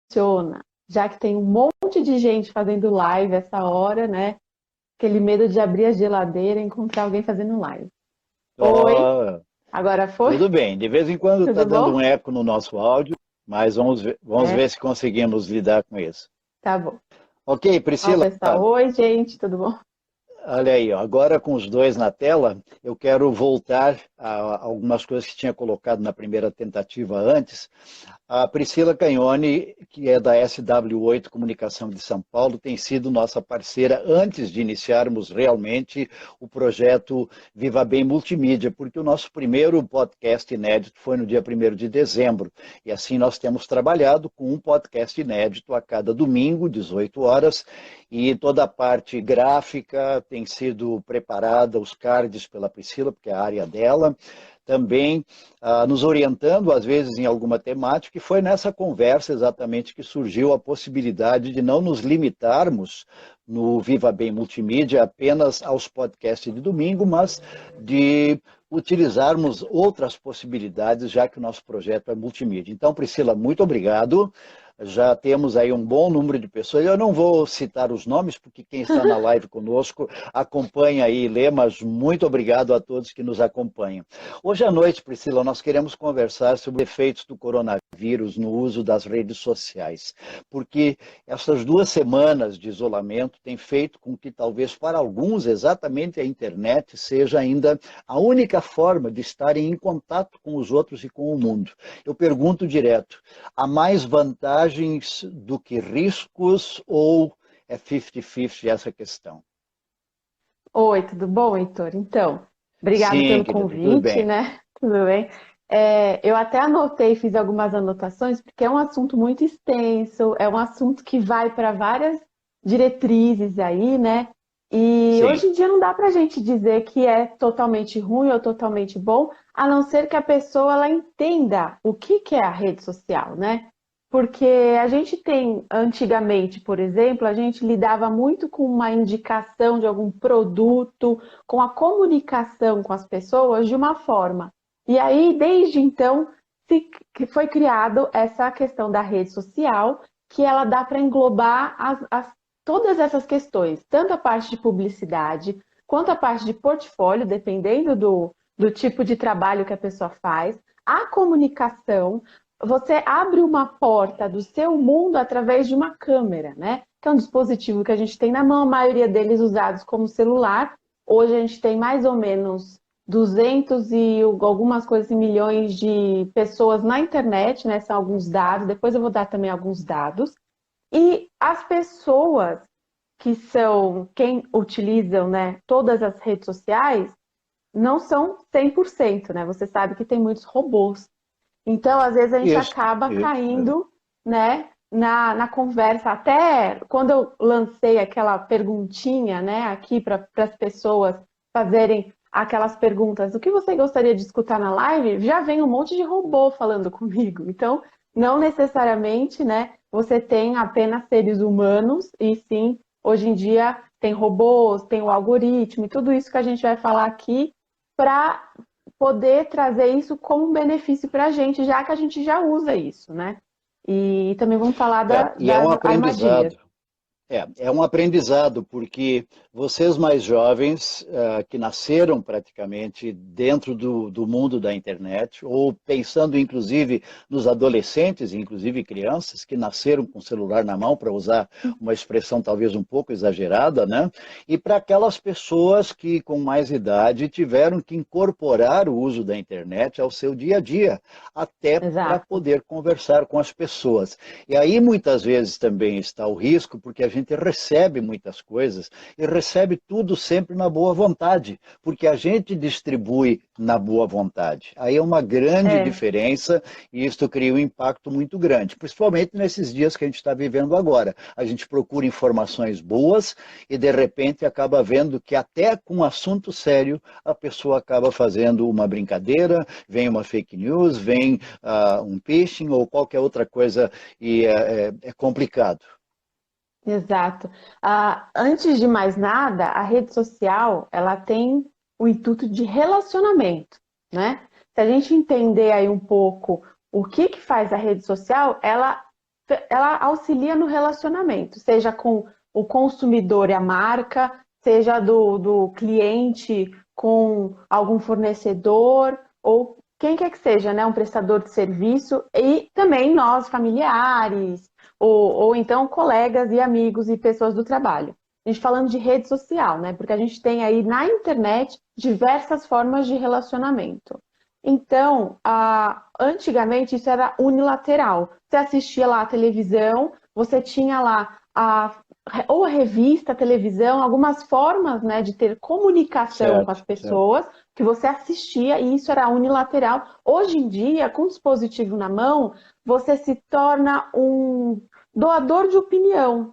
funciona, já que tem um monte de gente fazendo live essa hora, né? Aquele medo de abrir a geladeira e encontrar alguém fazendo live. Oi, Ó, agora foi? tudo bem, de vez em quando está Tudo dando um bom? eco no nosso áudio, mas vamos É, ver se conseguimos lidar com isso. tá bom. Ok, Ó, Priscila, pessoal. Oi, gente, tudo bom? olha aí, ó, agora com os dois na tela, eu quero voltar a algumas coisas que tinha colocado na primeira tentativa antes. A Priscila Cagnoni, que é da SW8 Comunicação de São Paulo, tem sido nossa parceira antes de iniciarmos realmente o projeto Viva Bem Multimídia, porque o nosso primeiro podcast inédito foi no dia 1º de dezembro. E assim nós temos trabalhado com um podcast inédito a cada domingo, 18 horas, e toda a parte gráfica tem sido preparada, os cards pela Priscila, porque é a área dela, também nos orientando, às vezes, em alguma temática, e foi nessa conversa exatamente que surgiu a possibilidade de não nos limitarmos no Viva Bem Multimídia apenas aos podcasts de domingo, mas de utilizarmos outras possibilidades, já que o nosso projeto é multimídia. Então, Priscila, muito obrigado. Já temos aí um bom número de pessoas. Eu não vou citar os nomes, porque quem está na live conosco acompanha aí e lê, mas muito obrigado a todos que nos acompanham. Hoje à noite, Priscila, nós queremos conversar sobre efeitos do coronavírus no uso das redes sociais, porque essas 2 semanas de isolamento têm feito com que talvez para alguns exatamente a internet seja ainda a única forma de estarem em contato com os outros e com o mundo. Eu pergunto direto, há mais vantagens do que riscos ou é 50-50 essa questão? Oi, tudo bom, Heitor? Então, obrigado Sim, pelo querido, tudo convite, bem. né? Tudo bem? Eu até anotei, fiz algumas anotações, porque é um assunto muito extenso, é um assunto que vai para várias diretrizes aí, né? E Sim. hoje em dia não dá para a gente dizer que é totalmente ruim ou totalmente bom, a não ser que a pessoa ela entenda o que que é a rede social, né? Porque a gente tem, antigamente, por exemplo, a gente lidava muito com uma indicação de algum produto, com a comunicação com as pessoas de uma forma. E aí, desde então, que foi criado essa questão da rede social, que ela dá para englobar todas essas questões, tanto a parte de publicidade, quanto a parte de portfólio, dependendo do tipo de trabalho que a pessoa faz, a comunicação. Você abre uma porta do seu mundo através de uma câmera, né? Que é um dispositivo que a gente tem na mão, a maioria deles usados como celular. Hoje a gente tem mais ou menos 200 e algumas coisas milhões de pessoas na internet, né? São alguns dados, depois eu vou dar também alguns dados. E as pessoas que são quem utilizam, né, todas as redes sociais não são 100%, né? Você sabe que tem muitos robôs. Então, às vezes, a gente Isso, acaba isso mesmo. caindo, né, na conversa. Até quando eu lancei aquela perguntinha, né, aqui para as pessoas fazerem aquelas perguntas, o que você gostaria de escutar na live? Já vem um monte de robô falando comigo. Então, não necessariamente, né, você tem apenas seres humanos, e sim, hoje em dia tem robôs, tem o algoritmo e tudo isso que a gente vai falar aqui para poder trazer isso como um benefício para a gente, já que a gente já usa isso, né? E também vamos falar E é um das armadilhas. aprendizado. É um aprendizado, porque vocês mais jovens, que nasceram praticamente dentro do mundo da internet, ou pensando inclusive nos adolescentes, inclusive crianças, que nasceram com o celular na mão, para usar uma expressão talvez um pouco exagerada, né? E para aquelas pessoas que com mais idade tiveram que incorporar o uso da internet ao seu dia a dia, até para Exato. poder conversar com as pessoas. E aí muitas vezes também está o risco, porque a gente recebe muitas coisas e recebe tudo sempre na boa vontade, porque a gente distribui na boa vontade. Aí é uma grande É, diferença e isso cria um impacto muito grande, principalmente nesses dias que a gente está vivendo agora. A gente procura informações boas e de repente acaba vendo que até com um assunto sério a pessoa acaba fazendo uma brincadeira, vem uma fake news, vem um phishing ou qualquer outra coisa e é complicado. exato. Antes de mais nada, a rede social, ela tem o intuito de relacionamento, né? Se a gente entender aí um pouco o que que faz a rede social, ela ela auxilia no relacionamento, seja com o consumidor e a marca, seja do cliente com algum fornecedor, ou quem quer que seja, né, um prestador de serviço, e também nós, familiares, ou então colegas e amigos e pessoas do trabalho. A gente falando de rede social, né? Porque a gente tem aí na internet diversas formas de relacionamento. Então, antigamente isso era unilateral. Você assistia lá a televisão, você tinha lá ou a revista, a televisão, algumas formas, né, de ter comunicação com Certo, as certo. pessoas que você assistia e isso era unilateral. Hoje em dia, com o dispositivo na mão, você se torna um doador de opinião.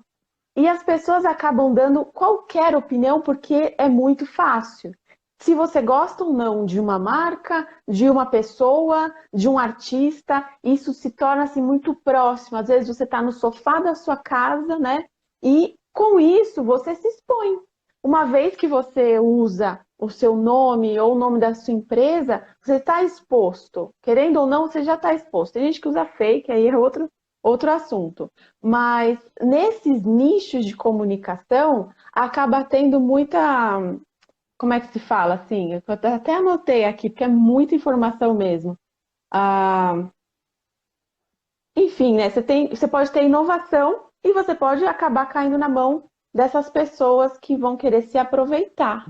E as pessoas acabam dando qualquer opinião porque é muito fácil. Se você gosta ou não de uma marca, de uma pessoa, de um artista, isso se torna assim, muito próximo. Às vezes você está no sofá da sua casa, né? E com isso você se expõe. Uma vez que você usa o seu nome ou o nome da sua empresa, você está exposto. Querendo ou não, você já está exposto. Tem gente que usa fake, aí é outro assunto. Mas nesses nichos de comunicação, acaba tendo muita. Como é que se fala assim? Eu até anotei aqui, porque é muita informação mesmo. Ah, enfim, né? Você pode ter inovação e você pode acabar caindo na mão dessas pessoas que vão querer se aproveitar,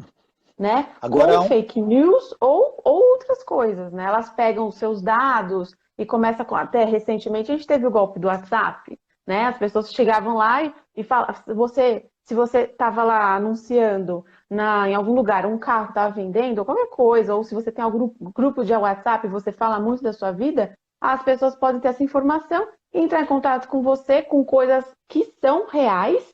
né? Com Agora, fake news ou outras coisas, né? Elas pegam os seus dados e começam com, até recentemente a gente teve o golpe do WhatsApp, né? As pessoas chegavam lá e falavam, se você estava lá anunciando em algum lugar um carro estava vendendo, ou qualquer coisa, ou se você tem algum grupo de WhatsApp e você fala muito da sua vida, as pessoas podem ter essa informação e entrar em contato com você com coisas que são reais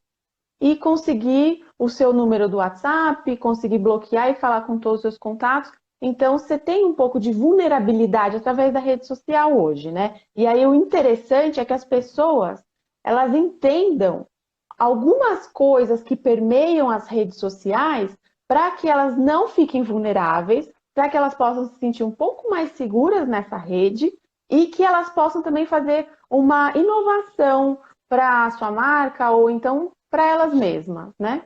e conseguir o seu número do WhatsApp, conseguir bloquear e falar com todos os seus contatos. Então, você tem um pouco de vulnerabilidade através da rede social hoje, né? E aí o interessante é que as pessoas, elas entendam algumas coisas que permeiam as redes sociais para que elas não fiquem vulneráveis, para que elas possam se sentir um pouco mais seguras nessa rede e que elas possam também fazer uma inovação para a sua marca ou então para elas mesmas, né?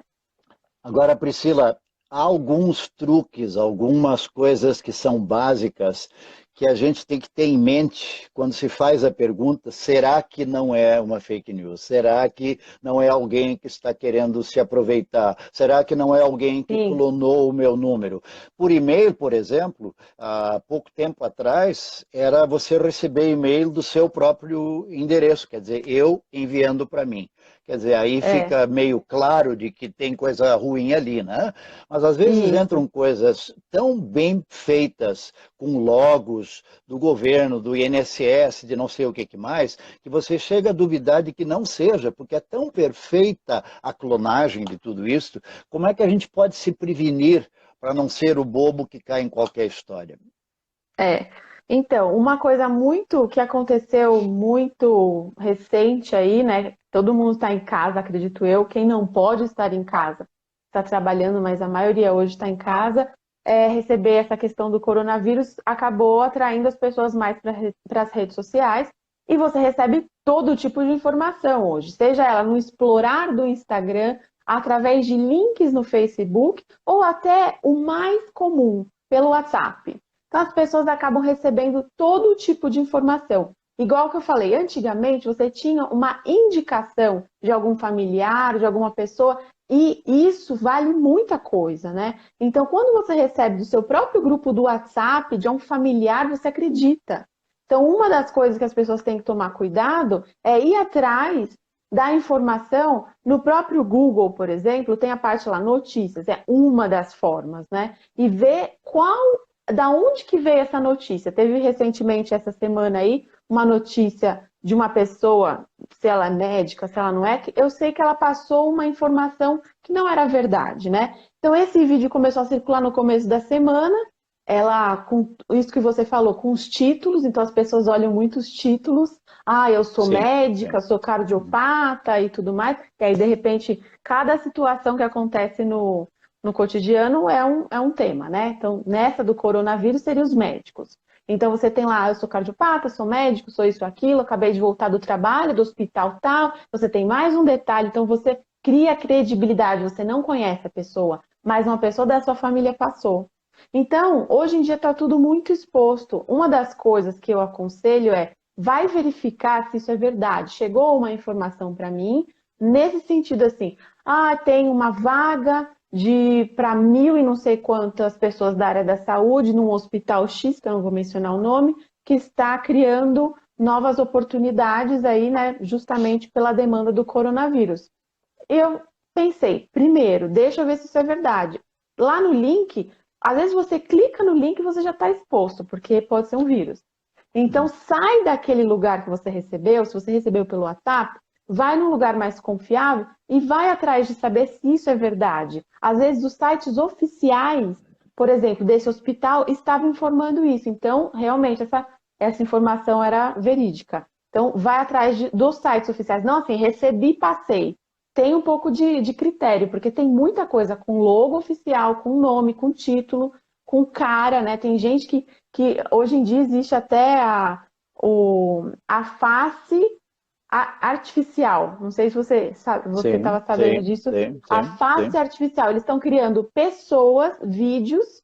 agora, Priscila, há alguns truques, algumas coisas que são básicas que a gente tem que ter em mente quando se faz a pergunta: será que não é uma fake news? Será que não é alguém que está querendo se aproveitar? Será que não é alguém que Sim, clonou o meu número? Por e-mail, por exemplo, há pouco tempo atrás, era você receber e-mail do seu próprio endereço, quer dizer, eu enviando para mim. Quer dizer, aí é fica meio claro de que tem coisa ruim ali, né? Mas às vezes isso. entram coisas tão bem feitas, com logos do governo, do INSS, de não sei o que mais, que você chega a duvidar de que não seja, porque é tão perfeita a clonagem de tudo isso. Como é que a gente pode se prevenir para não ser o bobo que cai em qualquer história? É. Então, uma coisa muito que aconteceu muito recente aí, né? Todo mundo está em casa, acredito eu. Quem não pode estar em casa está trabalhando, mas a maioria hoje está em casa. Receber essa questão do coronavírus acabou atraindo as pessoas mais para as redes sociais e você recebe todo tipo de informação hoje, seja ela no explorar do Instagram, através de links no Facebook ou até o mais comum, pelo WhatsApp. Então, as pessoas acabam recebendo todo tipo de informação. Igual que eu falei, antigamente você tinha uma indicação de algum familiar, de alguma pessoa, e isso vale muita coisa, né? Então, quando você recebe do seu próprio grupo do WhatsApp, de um familiar, você acredita. Então, uma das coisas que as pessoas têm que tomar cuidado é ir atrás da informação no próprio Google, por exemplo, tem a parte lá notícias, é uma das formas, né? E ver da onde que veio essa notícia? Teve recentemente essa semana aí uma notícia de uma pessoa, se ela é médica, se ela não é, que eu sei que ela passou uma informação que não era verdade, né? Então esse vídeo começou a circular no começo da semana, ela com isso que você falou, com os títulos, então as pessoas olham muito os títulos. Ah, eu sou Sim, sim. médica, sou cardiopata e tudo mais. E aí, de repente, cada situação que acontece no cotidiano é um tema, né? Então, nessa do coronavírus, seriam os médicos. Então você tem lá, eu sou cardiopata, sou médico, sou isso, aquilo, acabei de voltar do trabalho, do hospital tal, você tem mais um detalhe, então você cria credibilidade, você não conhece a pessoa, mas uma pessoa da sua família passou. Então, hoje em dia está tudo muito exposto. Uma das coisas que eu aconselho é, vai verificar se isso é verdade. Chegou uma informação para mim, nesse sentido assim, tem uma vaga de para 1.000 e não sei quantas pessoas da área da saúde num hospital X, que eu não vou mencionar o nome, que está criando novas oportunidades aí, né, justamente pela demanda do coronavírus. Eu pensei, primeiro, deixa eu ver se isso é verdade. Lá no link, às vezes você clica no link e você já está exposto, porque pode ser um vírus. Então, sai daquele lugar que você recebeu, se você recebeu pelo WhatsApp, vai num lugar mais confiável e vai atrás de saber se isso é verdade. Às vezes, os sites oficiais, por exemplo, desse hospital, estavam informando isso. Então, realmente, essa informação era verídica. Então, vai atrás dos sites oficiais. Não, assim, recebi, passei. Tem um pouco de critério, porque tem muita coisa com logo oficial, com nome, com título, com cara, né? Tem gente que hoje em dia existe até a face artificial. Não sei se você sabe, você Sim, estava sabendo sim, disso. sim, A sim, face sim. artificial, eles estão criando pessoas, vídeos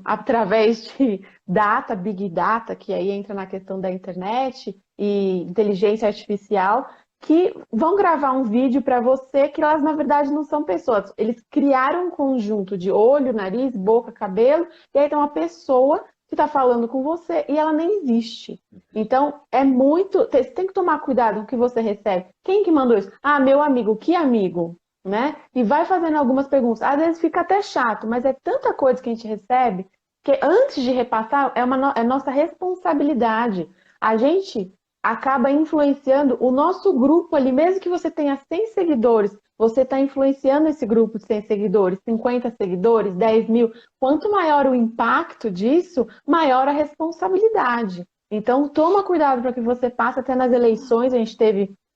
através de data, big data, que aí entra na questão da internet e inteligência artificial, que vão gravar um vídeo para você que elas na verdade não são pessoas. Eles criaram um conjunto de olho, nariz, boca, cabelo, e aí tem uma pessoa que está falando com você e ela nem existe. Então, você tem que tomar cuidado com o que você recebe. Quem que mandou isso? Meu amigo. Que amigo? Né? E vai fazendo algumas perguntas. Às vezes fica até chato, mas é tanta coisa que a gente recebe que antes de repassar é nossa responsabilidade. A gente acaba influenciando o nosso grupo ali, mesmo que você tenha 100 seguidores, você está influenciando esse grupo de 100 seguidores, 50 seguidores, 10.000. Quanto maior o impacto disso, maior a responsabilidade. Então, toma cuidado para que você passe até nas eleições.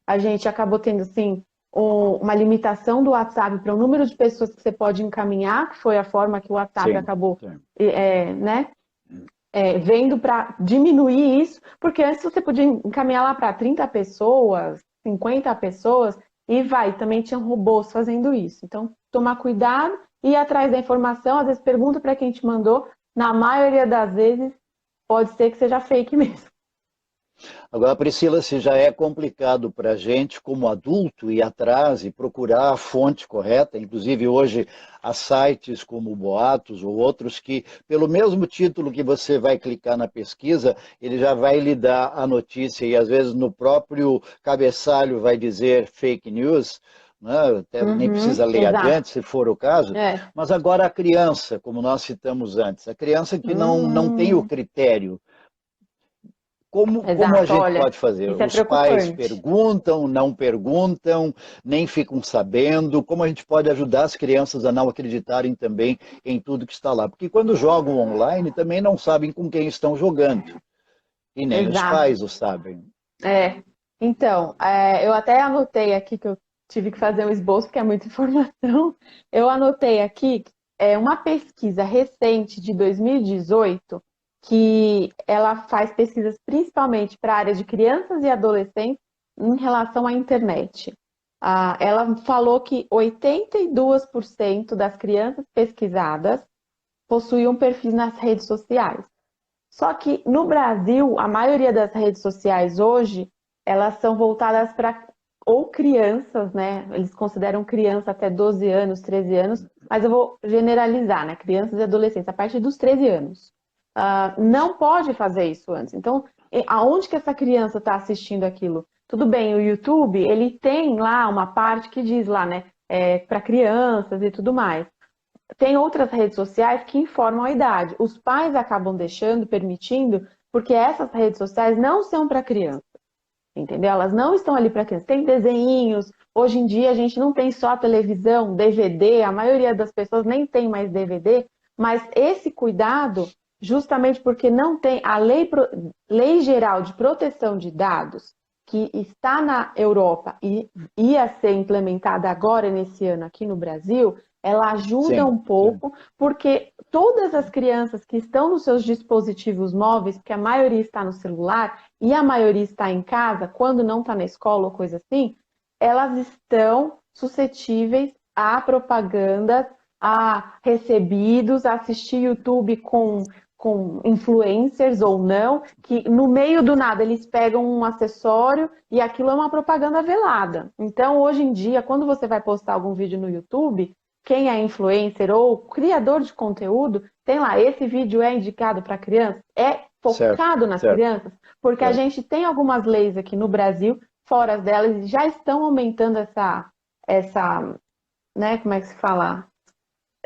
A gente acabou tendo, assim, uma limitação do WhatsApp para o número de pessoas que você pode encaminhar, que foi a forma que o WhatsApp Sim, acabou, sim. né, vendo para diminuir isso, porque antes você podia encaminhar lá para 30 pessoas, 50 pessoas, e também tinham robôs fazendo isso. Então, tomar cuidado, ir atrás da informação, às vezes pergunta para quem te mandou, na maioria das vezes pode ser que seja fake mesmo. Agora, Priscila, se já é complicado para a gente, como adulto, ir atrás e procurar a fonte correta, inclusive hoje há sites como o Boatos ou outros que, pelo mesmo título que você vai clicar na pesquisa, ele já vai lhe dar a notícia e às vezes no próprio cabeçalho vai dizer fake news, né? Até nem precisa ler Exato. adiante, se for o caso, É. mas agora a criança, como nós citamos antes, a criança que não tem o Hum, critério. Como a exato, gente olha, pode fazer? isso é Os pais preocupante. perguntam, não perguntam, nem ficam sabendo. Como a gente pode ajudar as crianças a não acreditarem também em tudo que está lá? Porque quando jogam online também não sabem com quem estão jogando. E nem os Exato. pais o sabem. Então, eu até anotei aqui que eu tive que fazer um esboço, porque é muita informação. Eu anotei aqui uma pesquisa recente de 2018, que ela faz pesquisas principalmente para a área de crianças e adolescentes em relação à internet. Ela falou que 82% das crianças pesquisadas possuíam perfis nas redes sociais. Só que no Brasil, a maioria das redes sociais hoje, elas são voltadas para ou crianças, né? Eles consideram criança até 12 anos, 13 anos, mas eu vou generalizar, né? Crianças e adolescentes, a partir dos 13 anos. Não pode fazer isso antes. Então, aonde que essa criança está assistindo aquilo? Tudo bem, o YouTube, ele tem lá uma parte que diz lá, né? Para crianças e tudo mais. Tem outras redes sociais que informam a idade. Os pais acabam deixando, permitindo, porque essas redes sociais não são para criança, entendeu? Elas não estão ali para criança. Tem desenhinhos. Hoje em dia a gente não tem só televisão, DVD, a maioria das pessoas nem tem mais DVD, mas esse cuidado, justamente porque não tem a lei geral de proteção de dados, que está na Europa e ia ser implementada agora nesse ano aqui no Brasil, ela ajuda Sim, um sim. pouco, porque todas as crianças que estão nos seus dispositivos móveis, porque a maioria está no celular e a maioria está em casa, quando não está na escola ou coisa assim, elas estão suscetíveis a propagandas, a recebidos, a assistir YouTube com influencers ou não, que no meio do nada eles pegam um acessório e aquilo é uma propaganda velada. Então, hoje em dia, quando você vai postar algum vídeo no YouTube, quem é influencer ou criador de conteúdo, tem lá, esse vídeo é indicado para crianças, é Certo, focado nas certo, crianças, porque a certo. gente tem algumas leis aqui no Brasil, fora delas, já estão aumentando essa, né, como é que se fala?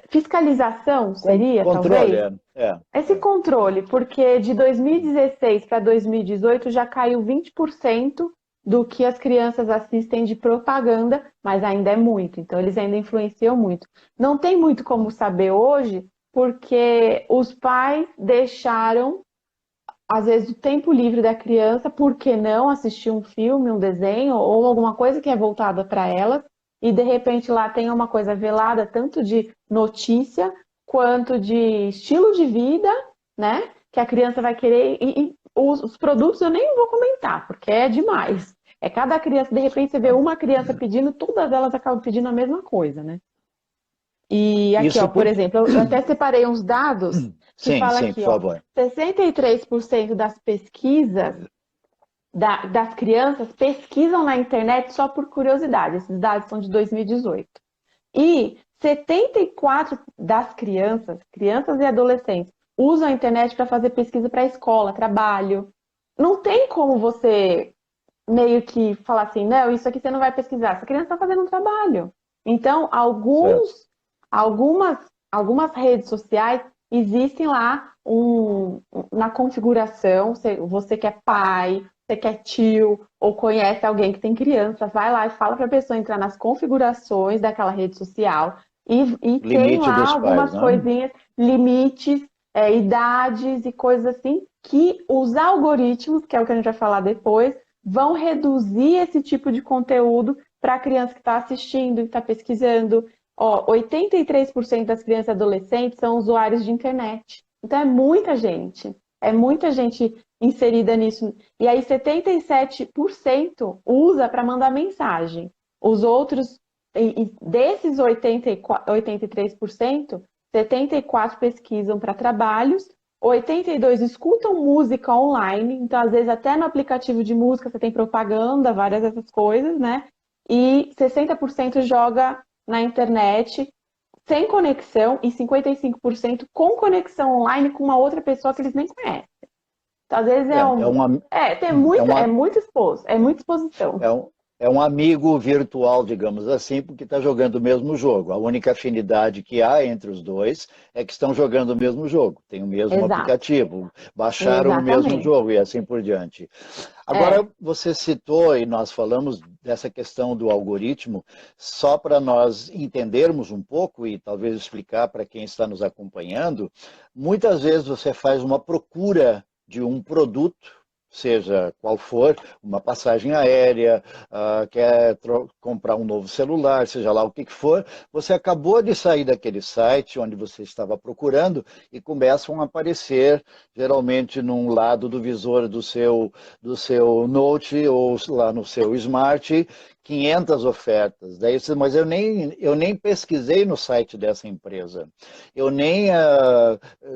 Fiscalização seria, Controle, talvez? é. Esse controle, porque de 2016 para 2018 já caiu 20% do que as crianças assistem de propaganda, mas ainda é muito, então eles ainda influenciam muito. Não tem muito como saber hoje, porque os pais deixaram, às vezes, o tempo livre da criança, por que não assistir um filme, um desenho ou alguma coisa que é voltada para elas, e de repente lá tem uma coisa velada, tanto de notícia quanto de estilo de vida, né? Que a criança vai querer. E os produtos eu nem vou comentar, porque é demais. É cada criança, de repente você vê uma criança pedindo, todas elas acabam pedindo a mesma coisa, né? E aqui, ó, Isso por por... exemplo, eu até separei uns dados que Sim, fala sim, por aqui, ó, favor. 63% das pesquisas das crianças pesquisam na internet só por curiosidade. Esses dados são de 2018. E 74% das crianças, crianças e adolescentes, usam a internet para fazer pesquisa para escola, trabalho. Não tem como você meio que falar assim, não, isso aqui você não vai pesquisar. Essa criança está fazendo um trabalho. Então, Certo. algumas redes sociais existem lá na configuração. Você que é pai, você que é tio ou conhece alguém que tem criança, vai lá e fala para a pessoa entrar nas configurações daquela rede social e tem Limite lá dos pais, algumas né? coisinhas, limites, idades e coisas assim, que os algoritmos, que é o que a gente vai falar depois, vão reduzir esse tipo de conteúdo para a criança que está assistindo, que está pesquisando. Ó, 83% das crianças e adolescentes são usuários de internet. Então é muita gente inserida nisso. E aí 77% usa para mandar mensagem. Os outros, desses 83%, 74% pesquisam para trabalhos, 82 escutam música online, então às vezes até no aplicativo de música você tem propaganda, várias dessas coisas, né? E 60% joga na internet sem conexão e 55% com conexão online com uma outra pessoa que eles nem conhecem. Então, às vezes É, é uma, tem é muita, uma, é muita exposição. é um amigo virtual, digamos assim, porque está jogando o mesmo jogo. A única afinidade que há entre os dois é que estão jogando o mesmo jogo, tem o mesmo Exato, aplicativo, baixaram o mesmo exatamente. jogo e assim por diante. Agora, É, você citou e nós falamos dessa questão do algoritmo, só para nós entendermos um pouco e talvez explicar para quem está nos acompanhando, muitas vezes você faz uma procura de um produto, seja qual for, uma passagem aérea, quer comprar um novo celular, seja lá o que for, você acabou de sair daquele site onde você estava procurando e começam a aparecer, geralmente num lado do visor do seu Note ou lá no seu Smart, 500 ofertas. Daí, mas eu nem pesquisei no site dessa empresa. Eu nem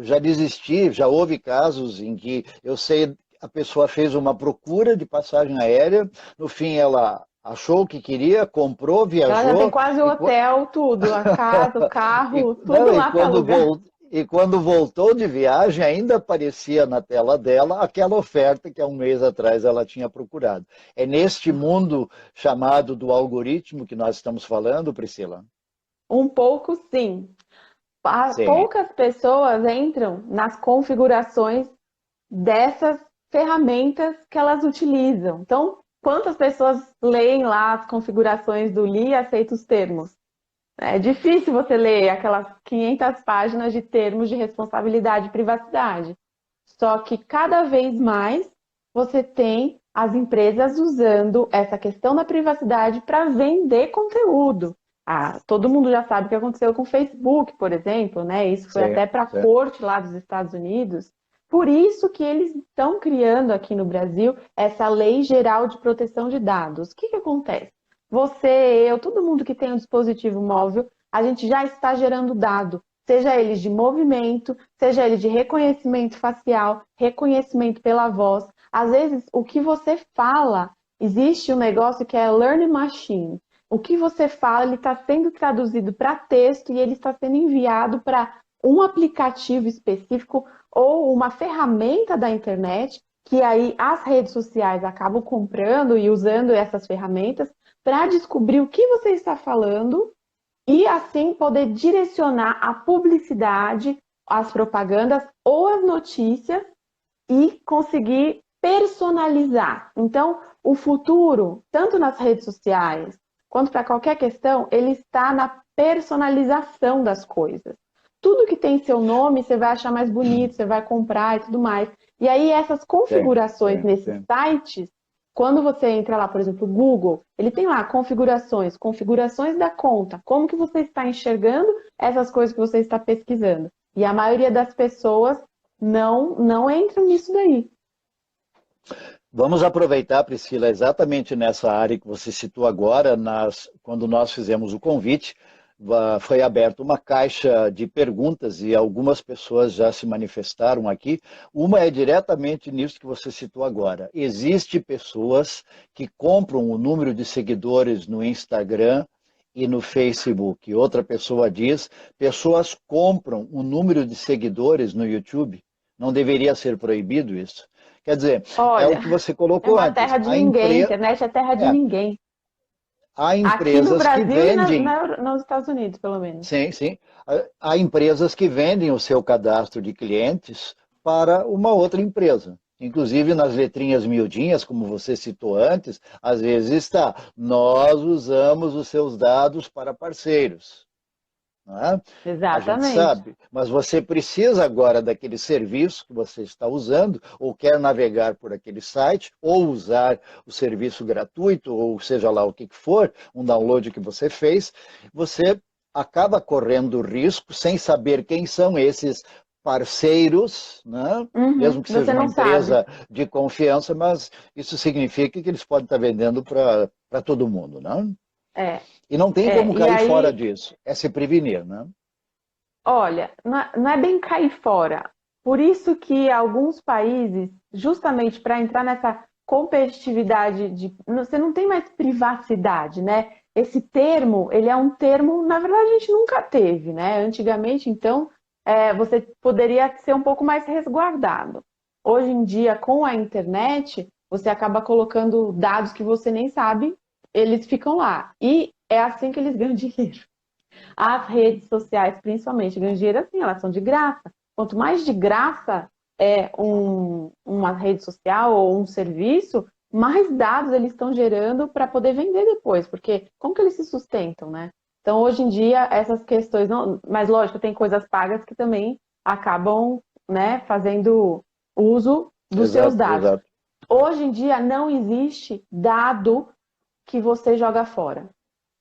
já desisti, já houve casos em que eu sei a pessoa fez uma procura de passagem aérea, no fim ela achou o que queria, comprou, ela já tem viajou quase o e, hotel, tudo, a casa, o e, carro, não, tudo lá para alugar. e quando voltou de viagem, ainda aparecia na tela dela aquela oferta que há um mês atrás ela tinha procurado. É neste mundo chamado do algoritmo que nós estamos falando, Priscila? Um pouco, sim. Sim. Poucas pessoas entram nas configurações dessas ferramentas que elas utilizam. Então, quantas pessoas leem lá as configurações do Li e aceita os termos? É difícil você ler aquelas 500 páginas de termos de responsabilidade e privacidade. Só que cada vez mais você tem as empresas usando essa questão da privacidade para vender conteúdo. Todo mundo já sabe o que aconteceu com o Facebook, por exemplo, né? Isso foi Sim, até para a sim. corte lá dos Estados Unidos. Por isso que eles estão criando aqui no Brasil essa Lei Geral de Proteção de Dados. O que que acontece? Você, eu, todo mundo que tem um dispositivo móvel, a gente já está gerando dado, seja ele de movimento, seja ele de reconhecimento facial, reconhecimento pela voz. Às vezes, o que você fala, existe um negócio que é Learning Machine. O que você fala, ele está sendo traduzido para texto e ele está sendo enviado para um aplicativo específico ou uma ferramenta da internet, que aí as redes sociais acabam comprando e usando essas ferramentas para descobrir o que você está falando e assim poder direcionar a publicidade, as propagandas ou as notícias e conseguir personalizar. Então, o futuro, tanto nas redes sociais quanto para qualquer questão, ele está na personalização das coisas. Tudo que tem seu nome, você vai achar mais bonito, você vai comprar e tudo mais. E aí, essas Sim, configurações sim, nesses sim. sites, quando você entra lá, por exemplo, o Google, ele tem lá configurações, configurações da conta, como que você está enxergando essas coisas que você está pesquisando. E a maioria das pessoas não entram nisso daí. Vamos aproveitar, Priscila, exatamente nessa área que você citou agora, quando nós fizemos o convite, foi aberta uma caixa de perguntas e algumas pessoas já se manifestaram aqui. Uma é diretamente nisso que você citou agora. Existem pessoas que compram o número de seguidores no Instagram e no Facebook. Outra pessoa diz, pessoas compram o número de seguidores no YouTube. Não deveria ser proibido isso? Quer dizer, é o Olha, que você é colocou uma antes. terra de ninguém, a internet é terra de É, ninguém. há Aqui no empresas que Brasil e vendem, nos Estados Unidos, pelo menos. sim, sim, há empresas que vendem o seu cadastro de clientes para uma outra empresa. Inclusive nas letrinhas miudinhas, como você citou antes, às vezes está, nós usamos os seus dados para parceiros. Não é? A gente Exatamente. sabe, mas você precisa agora daquele serviço que você está usando, ou quer navegar por aquele site, ou usar o serviço gratuito, ou seja lá o que for, um download que você fez, você acaba correndo risco sem saber quem são esses parceiros, né? Uhum, Mesmo que seja você uma não sabe. empresa de confiança, mas isso significa que eles podem estar vendendo para todo mundo, né? É, E não tem como e cair fora aí, disso, é se prevenir, né? olha, não é bem cair fora. Por isso que alguns países, justamente para entrar nessa competitividade de, você não tem mais privacidade, né? Esse termo, ele é um termo, na verdade, a gente nunca teve, né? Antigamente, então, você poderia ser um pouco mais resguardado. Hoje em dia, com a internet, você acaba colocando dados que você nem sabe, eles ficam lá. E é assim que eles ganham dinheiro. As redes sociais, principalmente, ganham dinheiro assim, elas são de graça. Quanto mais de graça é uma rede social ou um serviço, mais dados eles estão gerando para poder vender depois, porque como que eles se sustentam, né? Então, hoje em dia, essas questões, não, mas lógico, tem coisas pagas que também acabam, né, fazendo uso dos seus Exato, dados. exato. Hoje em dia, não existe dado que você joga fora.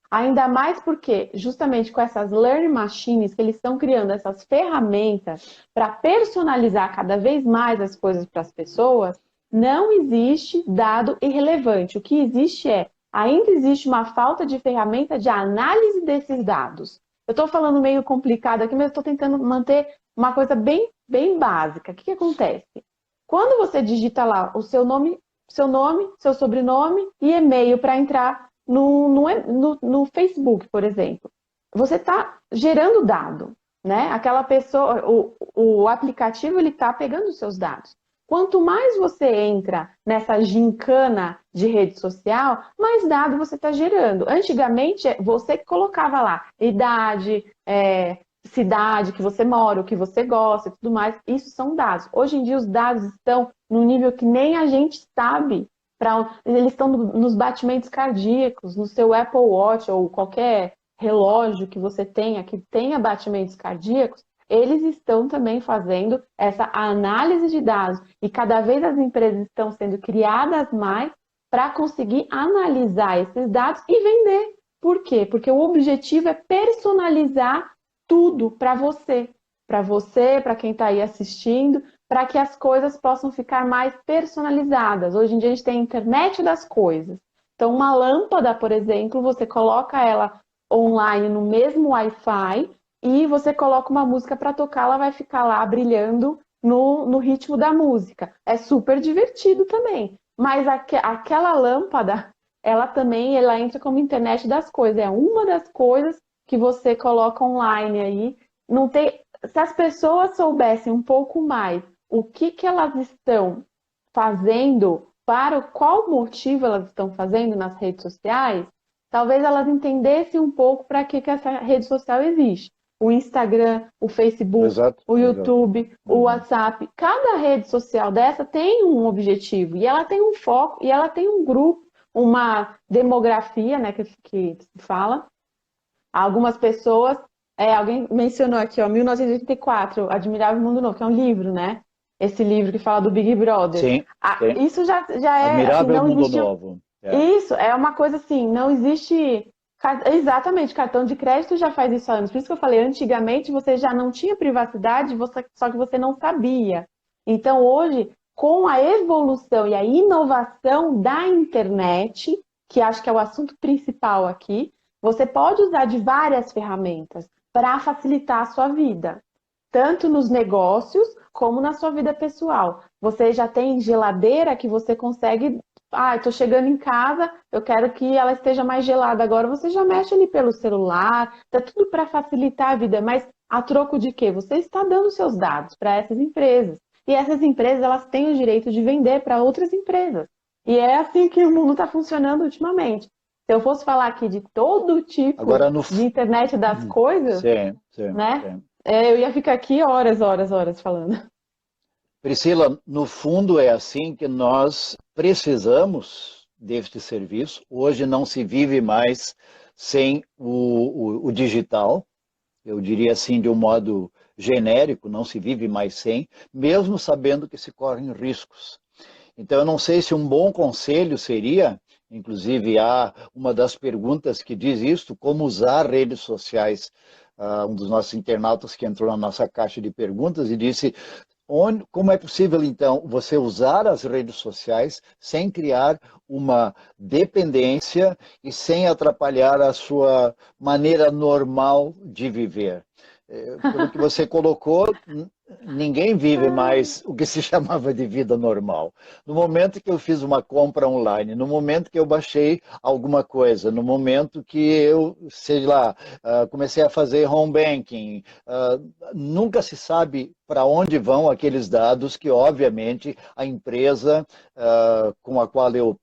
Ainda mais porque, justamente com essas learning machines, que eles estão criando essas ferramentas para personalizar cada vez mais as coisas para as pessoas, não existe dado irrelevante. O que existe ainda existe uma falta de ferramenta de análise desses dados. Eu estou falando meio complicado aqui, mas estou tentando manter uma coisa bem, bem básica. O que acontece? Quando você digita lá o seu nome, seu sobrenome e e-mail para entrar no Facebook, por exemplo. Você está gerando dado, né? Aquela pessoa, o aplicativo, ele está pegando os seus dados. Quanto mais você entra nessa gincana de rede social, mais dado você está gerando. Antigamente, você que colocava lá idade, cidade que você mora, o que você gosta e tudo mais. Isso são dados. Hoje em dia, os dados estão no nível que nem a gente sabe. Eles estão nos batimentos cardíacos, no seu Apple Watch ou qualquer relógio que você tenha, que tenha batimentos cardíacos, eles estão também fazendo essa análise de dados. E cada vez as empresas estão sendo criadas mais para conseguir analisar esses dados e vender. Por quê? Porque o objetivo é personalizar tudo para você, para quem está aí assistindo, para que as coisas possam ficar mais personalizadas. Hoje em dia a gente tem a internet das coisas. Então, uma lâmpada, por exemplo, você coloca ela online no mesmo Wi-Fi e você coloca uma música para tocar, ela vai ficar lá brilhando no ritmo da música. É super divertido também. Mas aquela lâmpada, ela também ela entra como internet das coisas. É uma das coisas que você coloca online aí. Não tem, se as pessoas soubessem um pouco mais o que elas estão fazendo, para qual motivo elas estão fazendo nas redes sociais, talvez elas entendessem um pouco para que essa rede social existe. O Instagram, o Facebook, Exato, o exato. YouTube, o WhatsApp, cada rede social dessa tem um objetivo e ela tem um foco e ela tem um grupo, uma demografia, né, que se fala. Algumas pessoas, alguém mencionou aqui, ó, 1984, Admirável Mundo Novo, que é um livro, né? Esse livro que fala do Big Brother. Sim, sim. Isso já é, assim, Admirável não Mundo existe. Novo. Isso, é uma coisa assim, não existe. Exatamente, cartão de crédito já faz isso há anos. Por isso que eu falei, antigamente você já não tinha privacidade, só que você não sabia. Então, hoje, com a evolução e a inovação da internet, que acho que é o assunto principal aqui, você pode usar de várias ferramentas para facilitar a sua vida, tanto nos negócios como na sua vida pessoal. Você já tem geladeira que você consegue. Ah, estou chegando em casa, eu quero que ela esteja mais gelada agora. Você já mexe ali pelo celular, tá tudo para facilitar a vida, mas a troco de quê? Você está dando seus dados para essas empresas. E essas empresas, elas têm o direito de vender para outras empresas. E é assim que o mundo está funcionando ultimamente. Se eu fosse falar aqui de todo tipo Agora, de internet das coisas, sim, sim, né? sim. Eu ia ficar aqui horas, horas, horas falando. Priscila, no fundo é assim que nós precisamos deste serviço. Hoje não se vive mais sem o digital, eu diria assim de um modo genérico, não se vive mais sem, mesmo sabendo que se correm riscos. Então, eu não sei se um bom conselho seria, inclusive há uma das perguntas que diz isto, como usar redes sociais. Um dos nossos internautas que entrou na nossa caixa de perguntas e disse como é possível, então, você usar as redes sociais sem criar uma dependência e sem atrapalhar a sua maneira normal de viver? Pelo que você colocou, ninguém vive mais o que se chamava de vida normal. No momento que eu fiz uma compra online, no momento que eu baixei alguma coisa, no momento que eu, sei lá, comecei a fazer home banking, nunca se sabe para onde vão aqueles dados que, obviamente, a empresa com a qual eu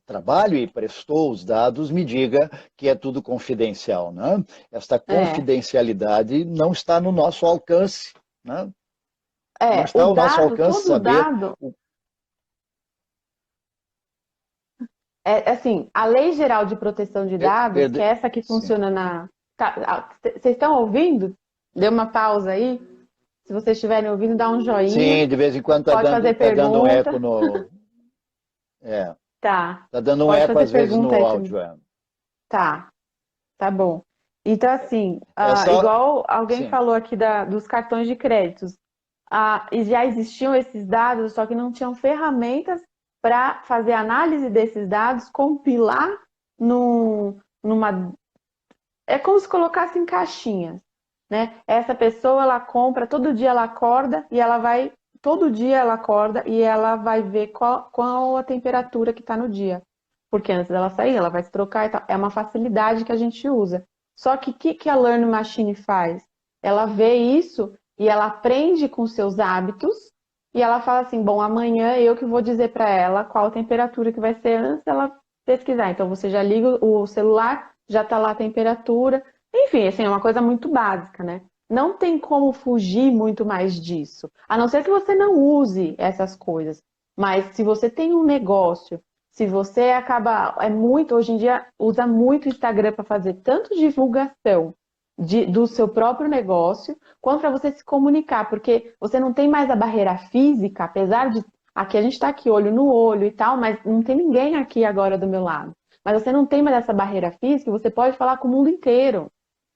trabalho e prestou os dados me diga que é tudo confidencial, né? Esta confidencialidade não está no nosso alcance, né? Não está O ao nosso dado, alcance todo saber. dado, assim, a Lei Geral de Proteção de Dados, que é essa que Sim. funciona na... Vocês estão ouvindo? Dê uma pausa aí. Se vocês estiverem ouvindo, dá um joinha. Sim, de vez em quando Pode fazer tá dando um eco pergunta. no. Tá. Tá dando um Pode eco fazer às vezes pergunta no aí também. áudio. Tá, tá bom. Então, assim, É só. igual alguém Sim. falou aqui dos cartões de créditos, e já existiam esses dados, só que não tinham ferramentas para fazer análise desses dados, compilar numa. É como se colocasse em caixinhas, né? Essa pessoa, ela compra, todo dia ela acorda e ela vai. Todo dia ela acorda e ela vai ver qual a temperatura que está no dia. Porque antes dela sair, ela vai se trocar e tal. É uma facilidade que a gente usa. Só que o que a Learn Machine faz? Ela vê isso e ela aprende com seus hábitos e ela fala assim, bom, amanhã eu que vou dizer para ela qual a temperatura que vai ser antes dela pesquisar. Então você já liga o celular, já está lá a temperatura. Enfim, assim, é uma coisa muito básica, né? Não tem como fugir muito mais disso. A não ser que você não use essas coisas. Mas se você tem um negócio, se você acaba, hoje em dia, usa muito o Instagram para fazer tanto divulgação do seu próprio negócio, quanto para você se comunicar, porque você não tem mais a barreira física, apesar de aqui a gente está aqui olho no olho e tal, mas não tem ninguém aqui agora do meu lado. mas você não tem mais essa barreira física, você pode falar com o mundo inteiro.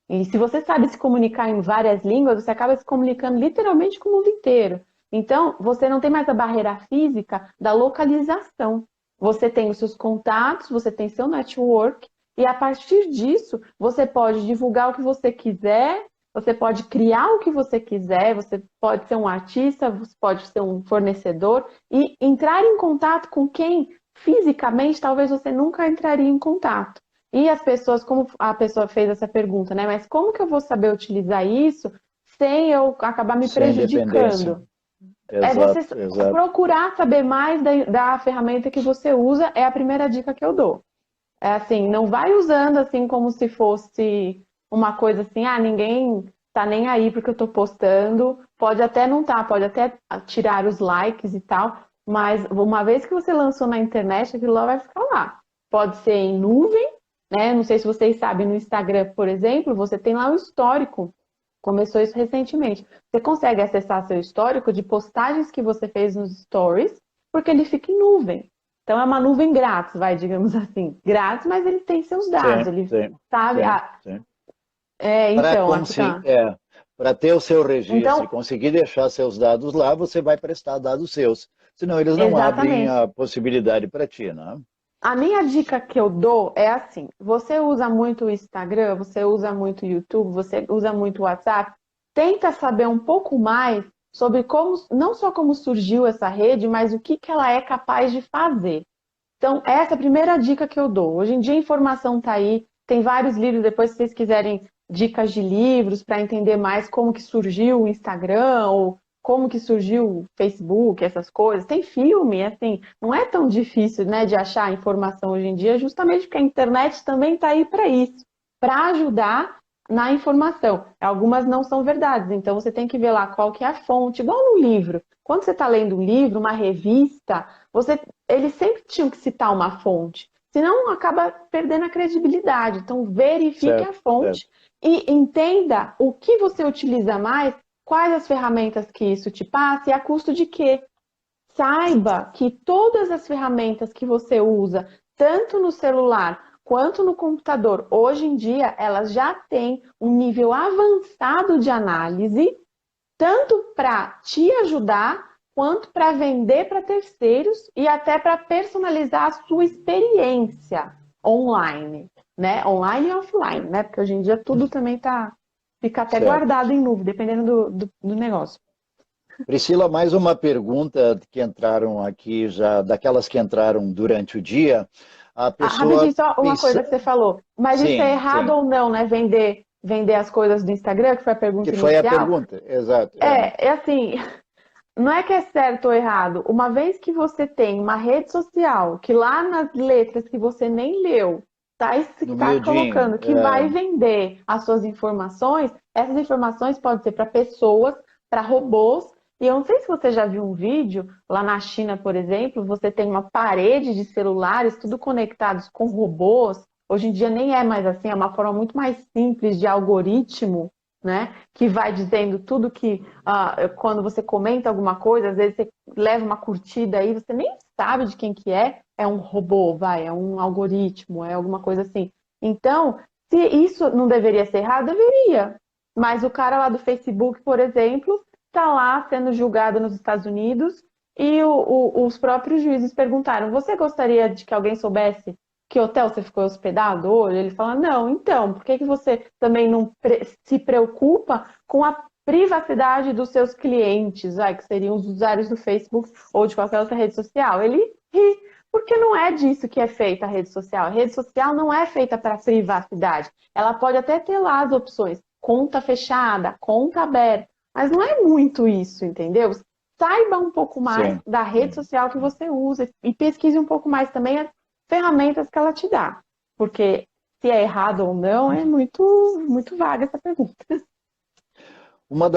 E se você sabe se comunicar em várias línguas, você acaba se comunicando literalmente com o mundo inteiro. Então, você não tem mais a barreira física da localização. Você tem os seus contatos, você tem seu network, e a partir disso, você pode divulgar o que você quiser, você pode criar o que você quiser, você pode ser um artista, você pode ser um fornecedor, e entrar em contato com quem fisicamente talvez você nunca entraria em contato. E as pessoas, como a pessoa fez essa pergunta, né? Mas como que eu vou saber utilizar isso sem eu acabar me Sem dependência. prejudicando? É você Exato, exato. procurar saber mais da ferramenta que você usa, é a primeira dica que eu dou. É assim, não vai usando assim como se fosse uma coisa assim, ninguém tá nem aí porque eu tô postando. Pode até não tá, pode até tirar os likes e tal, mas uma vez que você lançou na internet, aquilo lá vai ficar lá. Pode ser em nuvem, né? Não sei se vocês sabem, no Instagram, por exemplo, você tem lá o histórico. Começou isso recentemente. Você consegue acessar seu histórico de postagens que você fez nos stories, porque ele fica em nuvem. Então é uma nuvem grátis, digamos assim. Grátis, mas ele tem seus dados, Sim, ele sim, sabe. sim, sim. Para Então, aqui tá. para ter o seu registro e Então, conseguir deixar seus dados lá, você vai prestar dados seus. Senão eles não abrem exatamente. a possibilidade para ti, né? A minha dica que eu dou é assim: você usa muito o Instagram, você usa muito o YouTube, você usa muito o WhatsApp, tenta saber um pouco mais sobre como, não só como surgiu essa rede, mas o que ela é capaz de fazer. Então, essa é a primeira dica que eu dou. Hoje em dia a informação está aí, tem vários livros, depois se vocês quiserem dicas de livros para entender mais como que surgiu o Instagram ou como que surgiu o Facebook, essas coisas. Tem filme, assim, não é tão difícil, né, de achar informação hoje em dia, justamente porque a internet também está aí para isso, para ajudar na informação. Algumas não são verdades, então você tem que ver lá qual que é a fonte, igual no livro. Quando você está lendo um livro, uma revista, eles sempre tinham que citar uma fonte, senão acaba perdendo a credibilidade. Então, verifique a Certo, certo. fonte e entenda o que você utiliza mais, quais as ferramentas que isso te passa e a custo de quê. Saiba que todas as ferramentas que você usa, tanto no celular quanto no computador, hoje em dia, elas já têm um nível avançado de análise, tanto para te ajudar, quanto para vender para terceiros e até para personalizar a sua experiência online, né? Online e offline, né? Porque hoje em dia tudo também fica até Certo. guardado em nuvem, dependendo do negócio. Priscila, mais uma pergunta que entraram aqui já, daquelas que entraram durante o dia. A Rapidinho, pessoa só uma coisa pensa. que você falou. Mas isso é Sim, errado sim. ou não, né? Vender as coisas do Instagram, que foi a Que pergunta foi a inicial. pergunta, exato. É assim, não é que é certo ou errado. Uma vez que você tem uma rede social, que lá nas letras que você nem leu, No tá miudinho. colocando que vai vender as suas informações, essas informações podem ser para pessoas, para robôs. E eu não sei se você já viu um vídeo, lá na China, por exemplo, você tem uma parede de celulares, tudo conectados com robôs. Hoje em dia nem é mais assim, é uma forma muito mais simples de algoritmo, né? Que vai dizendo tudo que quando você comenta alguma coisa, às vezes você leva uma curtida aí, você nem sabe de quem que é um robô, é um algoritmo, é alguma coisa assim. Então, se isso não deveria ser errado, deveria. Mas o cara lá do Facebook, por exemplo, está lá sendo julgado nos Estados Unidos e os próprios juízes perguntaram: você gostaria de que alguém soubesse que hotel você ficou hospedado hoje? Ele fala: não, então, por que você também não se preocupa com a privacidade dos seus clientes, que seriam os usuários do Facebook ou de qualquer outra rede social? Ele ri, porque não é disso que é feita a rede social. A rede social não é feita para privacidade. Ela pode até ter lá as opções, conta fechada, conta aberta, mas não é muito isso, entendeu? Saiba um pouco mais Sim. da rede social que você usa e pesquise um pouco mais também as ferramentas que ela te dá. Porque se é errado ou não, é muito vaga essa pergunta. Uma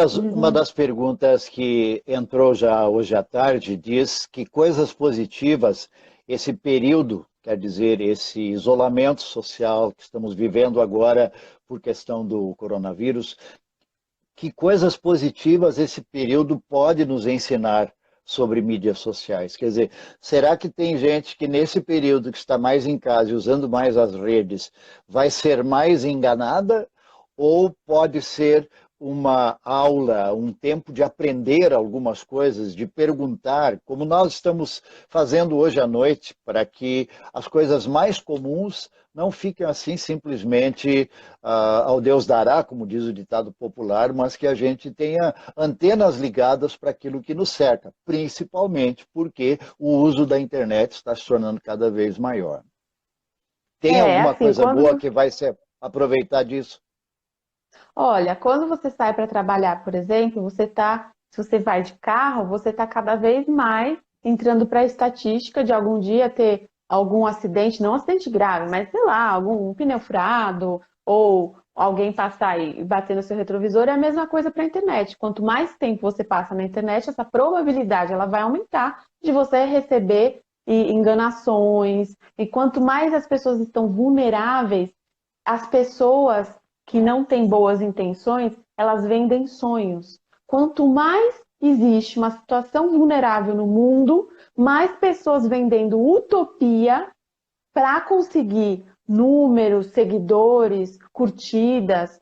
das perguntas que entrou já hoje à tarde diz que coisas positivas, esse período, quer dizer, esse isolamento social que estamos vivendo agora por questão do coronavírus, que coisas positivas esse período pode nos ensinar sobre mídias sociais? Quer dizer, será que tem gente que nesse período que está mais em casa e usando mais as redes vai ser mais enganada? Ou pode ser uma aula, um tempo de aprender algumas coisas, de perguntar, como nós estamos fazendo hoje à noite, para que as coisas mais comuns não fiquem assim simplesmente ao Deus dará, como diz o ditado popular, mas que a gente tenha antenas ligadas para aquilo que nos cerca, principalmente porque o uso da internet está se tornando cada vez maior. Tem alguma Assim, coisa boa que vai se aproveitar disso? olha, quando você sai para trabalhar, por exemplo, se você vai de carro, você está cada vez mais entrando para a estatística de algum dia ter algum acidente, não um acidente grave, mas sei lá, algum pneu furado ou alguém passar e bater no seu retrovisor, é a mesma coisa para a internet. Quanto mais tempo você passa na internet, essa probabilidade ela vai aumentar de você receber enganações. E quanto mais as pessoas estão vulneráveis, as pessoas que não têm boas intenções, elas vendem sonhos. Quanto mais existe uma situação vulnerável no mundo, mais pessoas vendendo utopia para conseguir números, seguidores, curtidas,